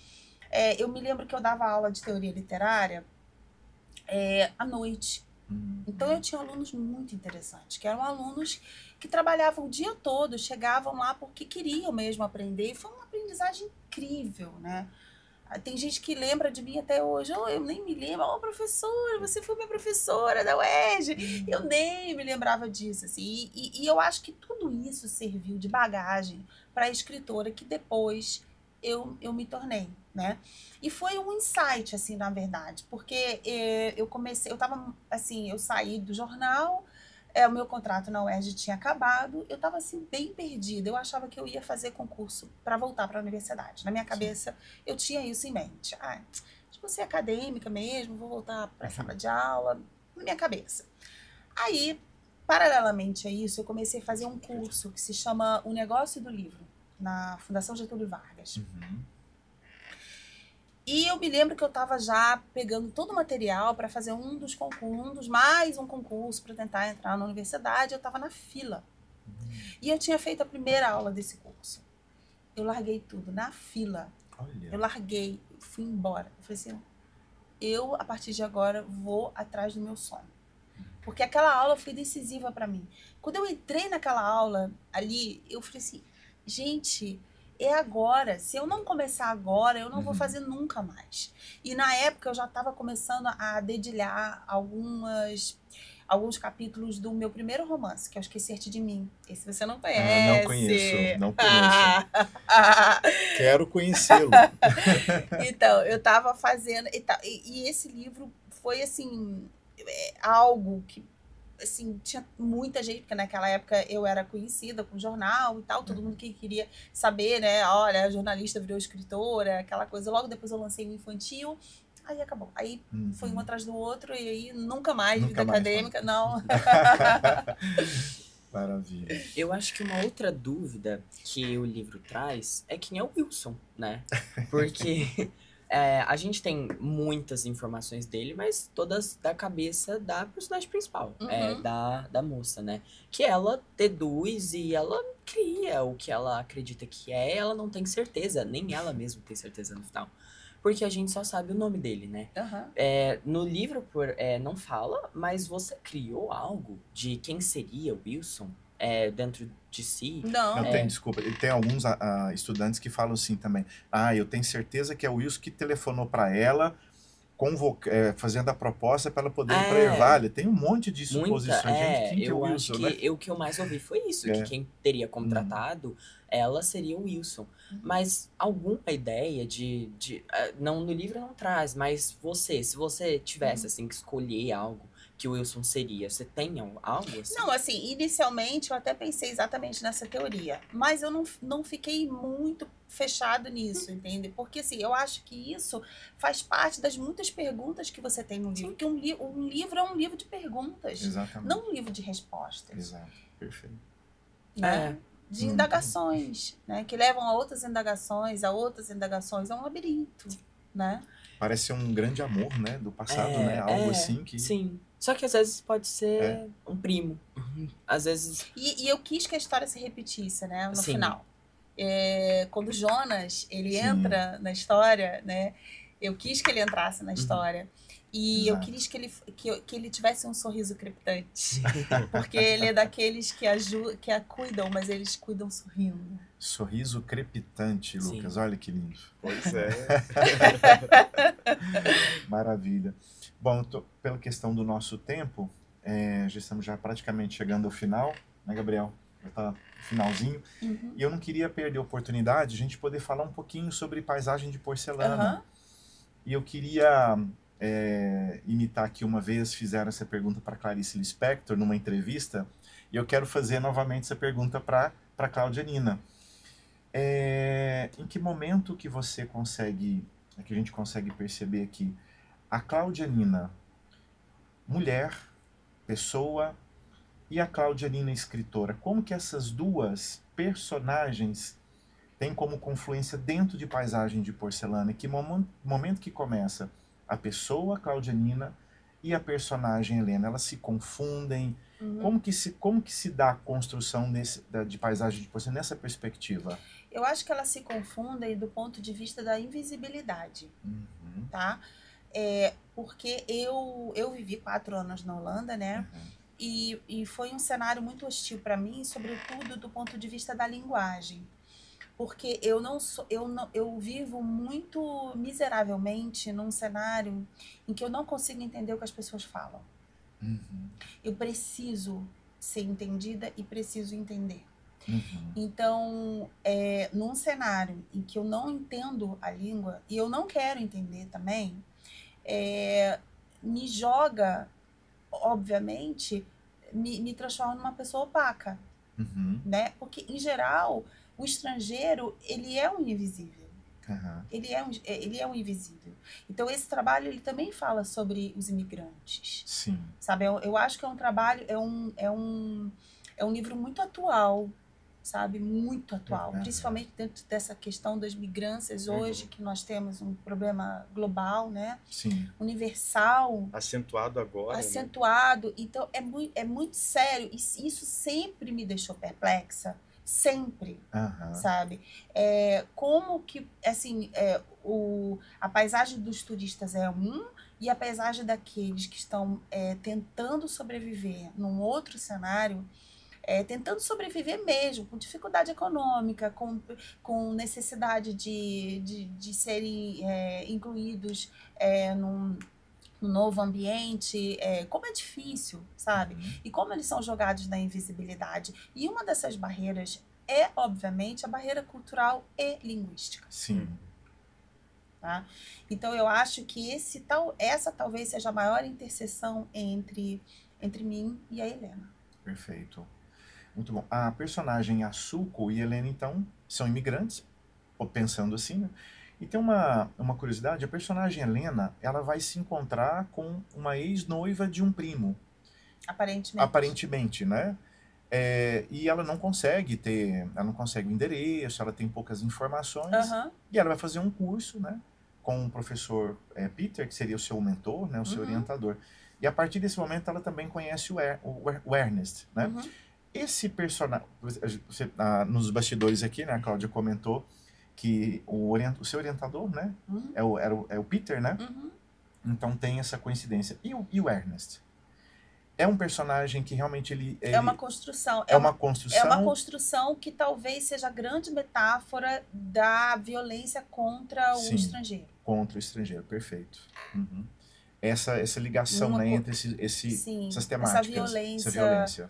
Eu me lembro que eu dava aula de teoria literária à noite. Então, eu tinha alunos muito interessantes, que eram alunos que trabalhavam o dia todo, chegavam lá porque queriam mesmo aprender. E foi uma aprendizagem incrível, né? Tem gente que lembra de mim até hoje. Eu nem me lembro. Professora, você foi minha professora da UERJ. Eu nem me lembrava disso. Assim. E eu acho que tudo isso serviu de bagagem para a escritora que depois eu me tornei, né? E foi um insight, assim, na verdade. Porque eu saí do jornal, o meu contrato na UERJ tinha acabado, eu estava assim, bem perdida. Eu achava que eu ia fazer concurso para voltar para a universidade. Na minha cabeça, eu tinha isso em mente. Acho que vou ser acadêmica mesmo, vou voltar para a sala de aula, na minha cabeça. Aí, paralelamente a isso, eu comecei a fazer um curso que se chama O Negócio do Livro, na Fundação Getúlio Vargas. E eu me lembro que eu estava já pegando todo o material para fazer mais um concurso para tentar entrar na universidade. Eu estava na fila. E eu tinha feito a primeira aula desse curso. Eu larguei tudo na fila. Olha. Eu larguei, fui embora. Eu falei assim, a partir de agora, vou atrás do meu sonho. Porque aquela aula foi decisiva para mim. Quando eu entrei naquela aula ali, eu falei assim, gente, é agora. Se eu não começar agora, eu não vou fazer nunca mais. E na época eu já estava começando a dedilhar alguns capítulos do meu primeiro romance, que é o Esquecer-te de Mim. Esse você não conhece. Não conheço. Quero conhecê-lo. Então, eu estava fazendo... E esse livro foi, assim, algo que... Assim, tinha muita gente, porque naquela época eu era conhecida com jornal e tal, todo mundo que queria saber, né? Olha, a jornalista virou escritora, aquela coisa. Logo depois eu lancei um infantil, aí acabou. Aí foi um atrás do outro e aí nunca mais vida acadêmica, não. Maravilha. Eu acho que uma outra dúvida que o livro traz é quem é o Wilson, né? Porque... a gente tem muitas informações dele, mas todas da cabeça da personagem principal, da moça, né? Que ela deduz e ela cria o que ela acredita que é, ela não tem certeza, nem ela mesma tem certeza no final. Porque a gente só sabe o nome dele, né? No livro não fala, mas você criou algo de quem seria o Wilson dentro de si? Não. Tem, desculpa. Tem alguns estudantes que falam assim também. Eu tenho certeza que é o Wilson que telefonou para ela, fazendo a proposta para ela poder ir para Ervalha. Tem um monte de suposições. Gente, quem que é o Wilson, acho que o que eu mais ouvi foi isso, que quem teria contratado ela seria o Wilson. Mas alguma ideia não, no livro não traz, mas se você tivesse assim que escolher algo, que o Wilson seria? Você tem algo assim? Não, assim, inicialmente eu até pensei exatamente nessa teoria, mas eu não fiquei muito fechado nisso, entende? Porque, assim, eu acho que isso faz parte das muitas perguntas que você tem no livro, porque um livro é um livro de perguntas, Exatamente. não um livro de respostas. Exato, perfeito. Né? De indagações, né? Que levam a outras indagações, é um labirinto, né? Parece um grande amor, né, do passado, né? Algo assim que... Sim. Só que às vezes pode ser um primo. Às vezes... E eu quis que a história se repetisse, né? No Sim. final. Quando Jonas, ele Sim. entra na história, né? Eu quis que ele entrasse na história. E Exato. eu quis que ele tivesse um sorriso crepitante. Porque ele é daqueles que a cuidam, mas eles cuidam sorrindo. Sorriso crepitante, Lucas. Sim. Olha que lindo. Pois é. Maravilha. Bom, pela questão do nosso tempo, já estamos praticamente chegando ao final, né, Gabriel? Já está no finalzinho. Uhum. E eu não queria perder a oportunidade de a gente poder falar um pouquinho sobre paisagem de porcelana. Uhum. E eu queria imitar que uma vez fizeram essa pergunta para Clarice Lispector numa entrevista, e eu quero fazer novamente essa pergunta para Cláudia Nina. Em que momento que você consegue, que a gente consegue perceber que a Cláudia Nina, mulher, pessoa, e a Cláudia Nina, escritora, como que essas duas personagens têm como confluência dentro de paisagem de porcelana? Que momento que começa a pessoa, Cláudia Nina, e a personagem Helena? Elas se confundem? Uhum. Como que se dá a construção de paisagem de porcelana nessa perspectiva? Eu acho que elas se confundem do ponto de vista da invisibilidade, tá? Porque eu vivi 4 anos na Holanda, né? E foi um cenário muito hostil para mim, sobretudo do ponto de vista da linguagem. Porque eu vivo muito miseravelmente num cenário em que eu não consigo entender o que as pessoas falam. Eu preciso ser entendida e preciso entender. Então, num cenário em que eu não entendo a língua, e eu não quero entender também, me joga, obviamente, me transforma numa pessoa opaca. Né? Porque, em geral, o estrangeiro, ele é um invisível. Ele é um invisível. Então, esse trabalho, ele também fala sobre os imigrantes. Sim. Sabe? Eu acho que é um trabalho, é um livro muito atual, sabe? Muito atual. Principalmente dentro dessa questão das migrâncias hoje, que nós temos um problema global, né? Sim. Universal. Acentuado agora. Acentuado. Né? Então, é muito sério. E isso sempre me deixou perplexa. Sempre, sabe? Como que, assim, a paisagem dos turistas é e a paisagem daqueles que estão tentando sobreviver num outro cenário, tentando sobreviver mesmo, com dificuldade econômica, com necessidade de serem incluídos num novo ambiente, como é difícil, sabe? E como eles são jogados na invisibilidade. E uma dessas barreiras obviamente, a barreira cultural e linguística. Sim. Tá? Então, eu acho que essa talvez seja a maior interseção entre mim e a Helena. Perfeito. Muito bom. A personagem Asuko e Helena, então, são imigrantes, pensando assim, né? E tem uma curiosidade, a personagem Helena, ela vai se encontrar com uma ex-noiva de um primo. Aparentemente, né? E ela não consegue o endereço, ela tem poucas informações, e ela vai fazer um curso, né? Com o professor Peter, que seria o seu mentor, né? O seu orientador. E a partir desse momento, ela também conhece o Ernest, né? Esse personagem, nos bastidores aqui, né? A Cláudia comentou que o seu orientador, né? É o Peter, né? Então tem essa coincidência. E o Ernest? É um personagem que realmente ele é uma construção. É uma construção. É uma construção que talvez seja a grande metáfora da violência contra o estrangeiro. Contra o estrangeiro, perfeito. Essa ligação, né, entre essas temáticas. Essa violência.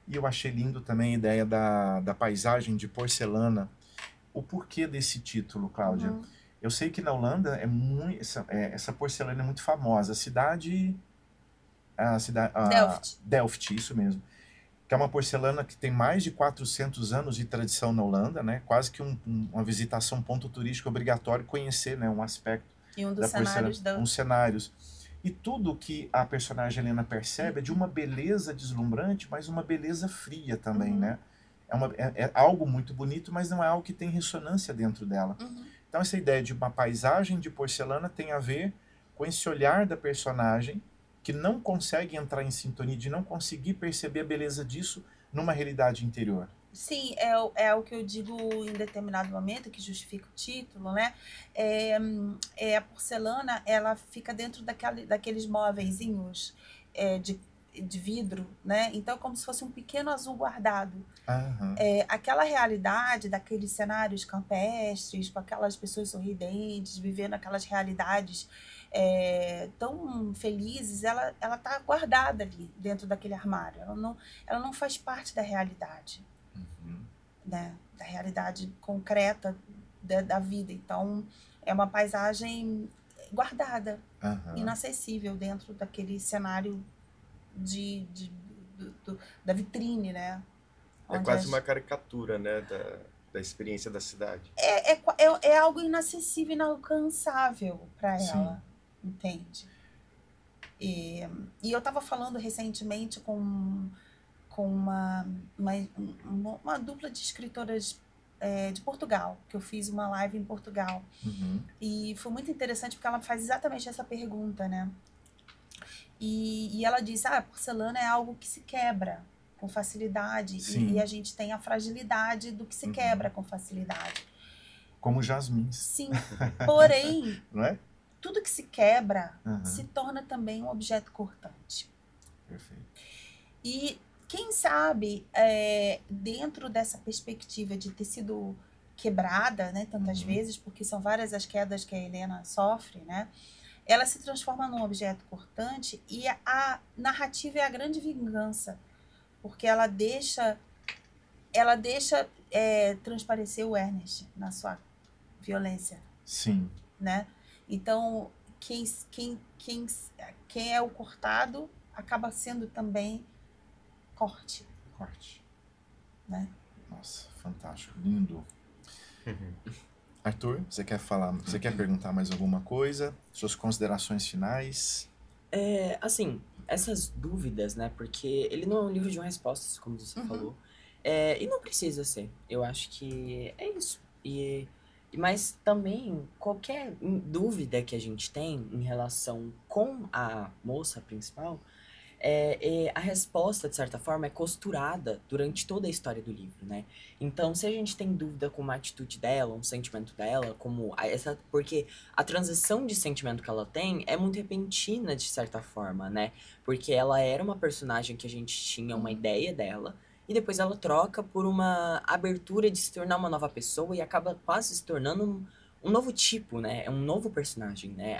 E eu achei lindo também a ideia da paisagem de porcelana. O porquê desse título, Cláudia? Eu sei que na Holanda essa porcelana é muito famosa. A cidade a cidade... Delft. Delft, isso mesmo. Que é uma porcelana que tem mais de 400 anos de tradição na Holanda, né? Quase que uma visitação, um ponto turístico obrigatório, conhecer, né? Um aspecto E um da dos cenários porcelana, uns cenários. E tudo que a personagem Helena percebe é de uma beleza deslumbrante, mas uma beleza fria também, né? É algo muito bonito, mas não é algo que tem ressonância dentro dela. Então essa ideia de uma paisagem de porcelana tem a ver com esse olhar da personagem que não consegue entrar em sintonia, de não conseguir perceber a beleza disso numa realidade interior. Sim, é o que eu digo em determinado momento, que justifica o título, né? A porcelana, ela fica dentro daqueles móveizinhos de vidro, né? Então, é como se fosse um pequeno azul guardado. Aquela realidade daqueles cenários campestres, com aquelas pessoas sorridentes, vivendo aquelas realidades tão felizes, ela tá guardada ali dentro daquele armário. Ela não faz parte da realidade, né? Da realidade concreta da vida. Então, é uma paisagem guardada, inacessível dentro daquele cenário da vitrine, né? É quase uma caricatura, né, da experiência da cidade. É algo inacessível, inalcançável para ela, entende? E eu estava falando recentemente com uma dupla de escritoras de Portugal, que eu fiz uma live em Portugal. E foi muito interessante porque ela faz exatamente essa pergunta, né? E ela diz, a porcelana é algo que se quebra com facilidade, e a gente tem a fragilidade do que se quebra com facilidade. Como jasmins. Sim, porém, não é? tudo que se quebra se torna também um objeto cortante. Perfeito. E quem sabe, dentro dessa perspectiva de ter sido quebrada, né, tantas vezes, porque são várias as quedas que a Helena sofre, né? Ela se transforma num objeto cortante e a narrativa é a grande vingança, porque ela deixa transparecer o Ernest na sua violência. Sim. Né? Então, quem é o cortado acaba sendo também corte. Né? Nossa, fantástico, lindo. Arthur, você quer perguntar mais alguma coisa? Suas considerações finais? Assim, essas dúvidas, né? Porque ele não é um livro de respostas, como você falou. E não precisa ser. Eu acho que é isso. Mas também, qualquer dúvida que a gente tem em relação com a moça principal, a resposta, de certa forma, é costurada durante toda a história do livro, né? Então, se a gente tem dúvida com uma atitude dela, um sentimento dela, porque a transição de sentimento que ela tem é muito repentina, de certa forma, né? Porque ela era uma personagem que a gente tinha uma ideia dela, e depois ela troca por uma abertura de se tornar uma nova pessoa e acaba quase se tornando um novo tipo, né? É um novo personagem, né?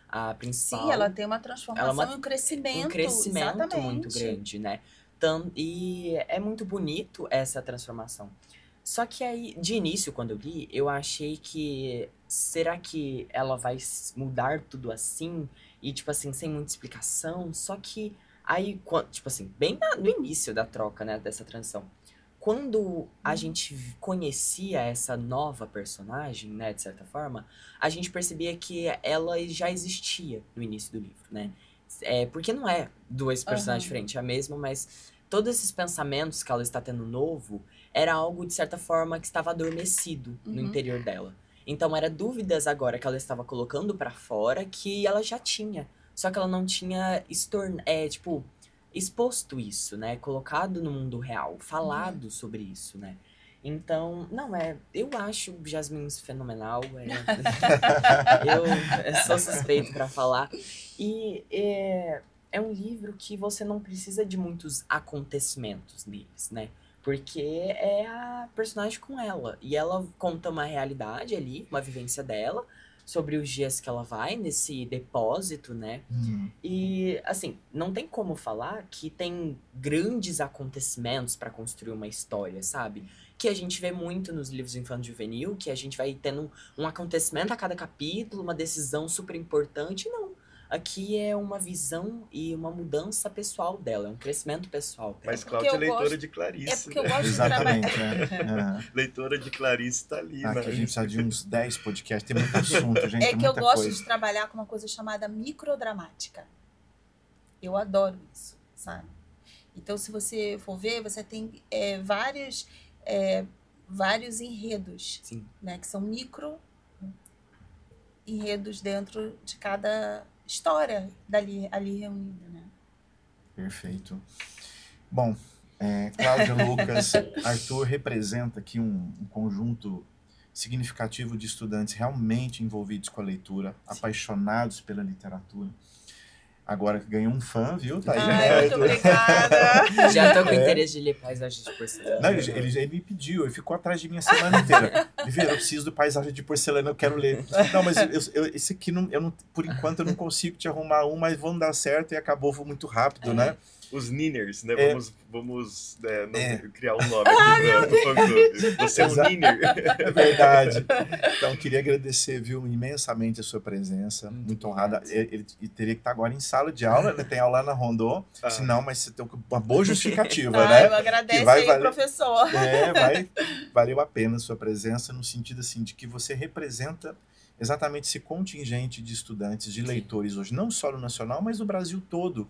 A principal... Sim, ela tem uma transformação e um crescimento. Um crescimento exatamente. muito grande, né? E é muito bonito essa transformação. Só que aí, de início, quando eu li, eu achei que... Será que ela vai mudar tudo assim? E, tipo assim, sem muita explicação? Só que aí, tipo assim, bem no início da troca, né? Dessa transição. Quando a gente conhecia essa nova personagem, né, de certa forma, a gente percebia que ela já existia no início do livro, né? Porque não é duas personagens diferentes, é a mesma, mas todos esses pensamentos que ela está tendo novo era algo, de certa forma, que estava adormecido no interior dela. Então, eram dúvidas agora que ela estava colocando pra fora que ela já tinha. Só que ela não tinha exposto isso, né? Colocado no mundo real, falado sobre isso, né? Então, eu acho Jasmins fenomenal. Eu sou suspeito pra falar. E é um livro que você não precisa de muitos acontecimentos neles, né? Porque é a personagem com ela. E ela conta uma realidade ali, uma vivência dela, sobre os dias que ela vai nesse depósito, né? E, assim, não tem como falar que tem grandes acontecimentos pra construir uma história, sabe? Que a gente vê muito nos livros infanto-juvenil, que a gente vai tendo um acontecimento a cada capítulo, uma decisão super importante. Não. Aqui é uma visão e uma mudança pessoal dela, é um crescimento pessoal dela. Mas Cláudia é leitora gosto... de Clarice. É porque eu né? gosto Exatamente, de trabalhar. Leitora de Clarice tá ali, Aqui né? a gente precisa de uns 10 podcasts, tem muito assunto, gente, É que eu muita gosto coisa. de trabalhar com uma coisa chamada microdramática. Eu adoro isso, sabe? Então, se você for ver, você tem vários enredos, Sim. né? Que são micro enredos dentro de cada história ali reunida, né? Perfeito. Bom, Cláudia, Lucas, Arthur representa aqui um conjunto significativo de estudantes realmente envolvidos com a leitura, apaixonados pela literatura. Agora que ganhou um fã, viu? Tá aí, Ai, muito obrigada! Já tô com interesse de ler Paisagem de Porcelana. Não, ele me pediu, ele ficou atrás de mim a semana inteira. Viveiro, eu preciso do Paisagem de Porcelana, eu quero ler. Não, mas esse aqui, por enquanto, eu não consigo te arrumar um, mas vão dar certo e acabou muito rápido, né? Os Niners, né? Vamos criar um nome Ai, aqui pro fã-clube. Você é um Niner. É verdade. Então, queria agradecer, viu, imensamente a sua presença. Muito honrada. Ele teria que estar agora em sala de aula, né? Tem aula lá na Rondô. Se não, mas você tem uma boa justificativa, né? Eu agradeço vai aí, valer- professor. Valeu a pena a sua presença, no sentido assim, de que você representa exatamente esse contingente de estudantes, de leitores hoje, não só no Nacional, mas no Brasil todo,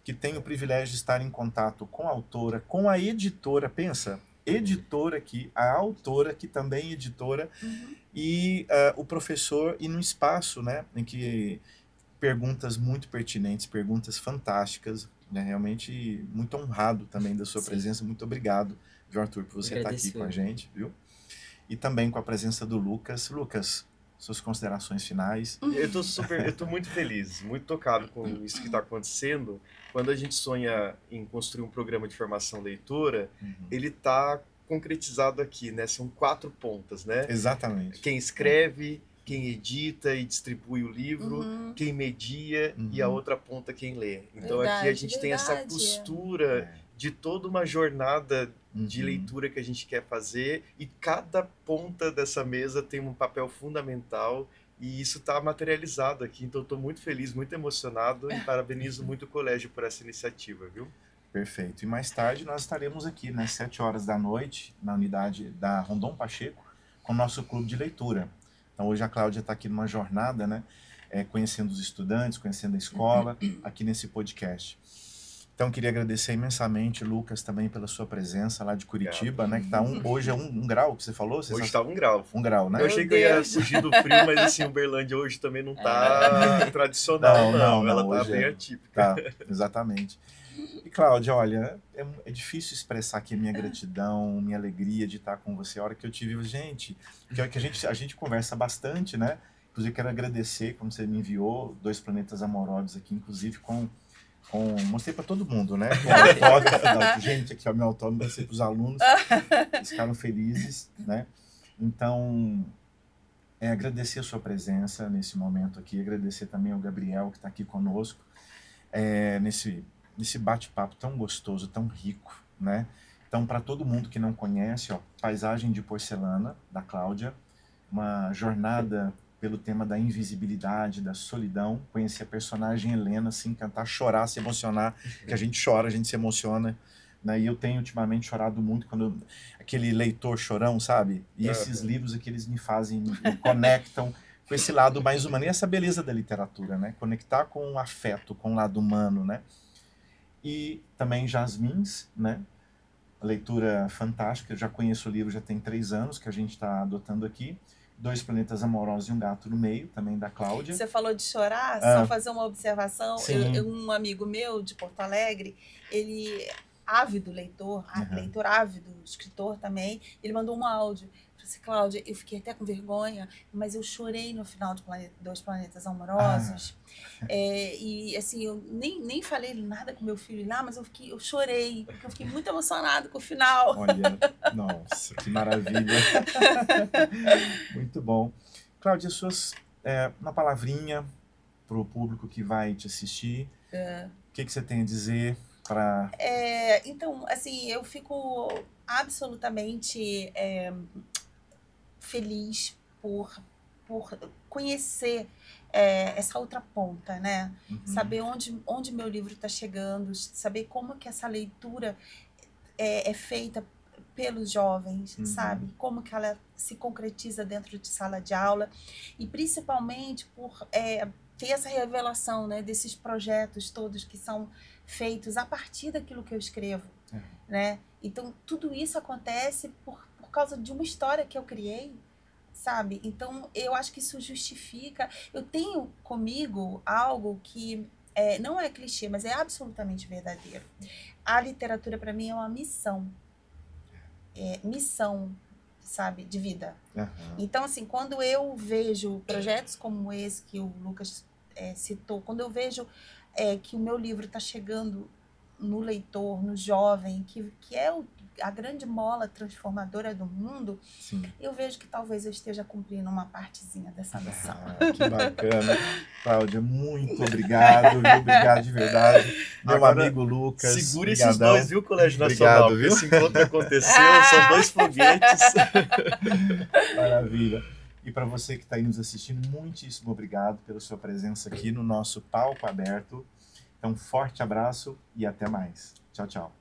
que tem o privilégio de estar em contato com a autora, com a editora, pensa, editora aqui, a autora que também é editora, e o professor, e num espaço, né, em que perguntas muito pertinentes, perguntas fantásticas, né, realmente muito honrado também da sua presença, muito obrigado, viu, Arthur, por você estar aqui com a gente, viu? E também com a presença do Lucas. Lucas, suas considerações finais. Eu tô muito feliz, muito tocado com isso que está acontecendo. Quando a gente sonha em construir um programa de formação leitora, ele está concretizado aqui, né? São 4 pontas, né? Exatamente. Quem escreve, quem edita e distribui o livro, quem media e a outra ponta quem lê. Então aqui a gente tem essa costura de toda uma jornada de leitura que a gente quer fazer, e cada ponta dessa mesa tem um papel fundamental, e isso está materializado aqui. Então estou muito feliz, muito emocionado, e parabenizo muito o colégio por essa iniciativa, viu? Perfeito. E mais tarde nós estaremos aqui, né, 7 horas da noite, na unidade da Rondon Pacheco, com o nosso clube de leitura. Então hoje a Cláudia está aqui numa jornada, né, conhecendo os estudantes, conhecendo a escola, aqui nesse podcast. Então, queria agradecer imensamente, Lucas, também pela sua presença lá de Curitiba, né? Que tá hoje é um grau, que você falou? Hoje está 1 grau. 1 grau, né? Eu achei que eu ia fugir do frio, mas assim, Uberlândia hoje também não tá tradicional, não. Ela tá bem atípica. Tá, exatamente. E, Cláudia, olha, é difícil expressar aqui a minha gratidão, minha alegria de estar com você. A hora que eu tive, gente, que a gente conversa bastante, né? Inclusive, quero agradecer quando você me enviou 2 planetas amorosos aqui, inclusive mostrei para todo mundo, né? Com autógrafo, gente, aqui ó, meu autógrafo vai ser para os alunos, eles ficaram felizes, né? Então, agradecer a sua presença nesse momento aqui, agradecer também ao Gabriel que está aqui conosco, nesse bate-papo tão gostoso, tão rico, né? Então, para todo mundo que não conhece, ó, Paisagem de Porcelana, da Cláudia, uma jornada pelo tema da invisibilidade, da solidão, conhecer a personagem Helena, se encantar, chorar, se emocionar, porque a gente chora, a gente se emociona, né? E eu tenho ultimamente chorado muito quando aquele leitor chorão, sabe? E esses livros aqui, eles me conectam com esse lado mais humano, e essa beleza da literatura, né? Conectar com o afeto, com o lado humano, né? E também Jasmins, né? Leitura fantástica, eu já conheço o livro, já tem 3 anos que a gente está adotando aqui. 2 planetas amorosos e um gato no meio, também da Cláudia. Você falou de chorar, só fazer uma observação. Um amigo meu de Porto Alegre, ele ávido leitor, leitor ávido, escritor também, ele mandou um áudio. Eu falei assim, Cláudia, eu fiquei até com vergonha, mas eu chorei no final de 2 planetas amorosos. E assim, eu nem falei nada com meu filho lá, mas eu chorei, porque eu fiquei muito emocionada com o final. Olha, nossa, que maravilha. Muito bom. Cláudia, uma palavrinha para o público que vai te assistir. O que você tem a dizer para... Então, assim, eu fico absolutamente feliz por por conhecer essa outra ponta, né? Uhum. Saber onde meu livro está chegando, saber como que essa leitura é feita pelos jovens, Uhum. sabe? Como que ela se concretiza dentro de sala de aula e principalmente por ter essa revelação, né, desses projetos todos que são feitos a partir daquilo que eu escrevo, né? Então, tudo isso acontece por causa de uma história que eu criei, sabe? Então, eu acho que isso justifica. Eu tenho comigo algo que não é clichê, mas é absolutamente verdadeiro. A literatura, para mim, é uma missão. Missão, sabe? De vida. Uhum. Então, assim, quando eu vejo projetos como esse que o Lucas citou, quando eu vejo que o meu livro está chegando no leitor, no jovem, que é a grande mola transformadora do mundo, Sim. eu vejo que talvez eu esteja cumprindo uma partezinha dessa missão. Que bacana. Cláudia, muito obrigado, viu? Obrigado de verdade. Meu Agora, amigo Lucas. Segura brigadão. esses dois, viu, Colégio Nacional? Obrigado, viu? Esse encontro aconteceu, são 2 foguetes. Maravilha. E para você que está aí nos assistindo, muitíssimo obrigado pela sua presença aqui no nosso Palco Aberto. Então, forte abraço e até mais. Tchau, tchau.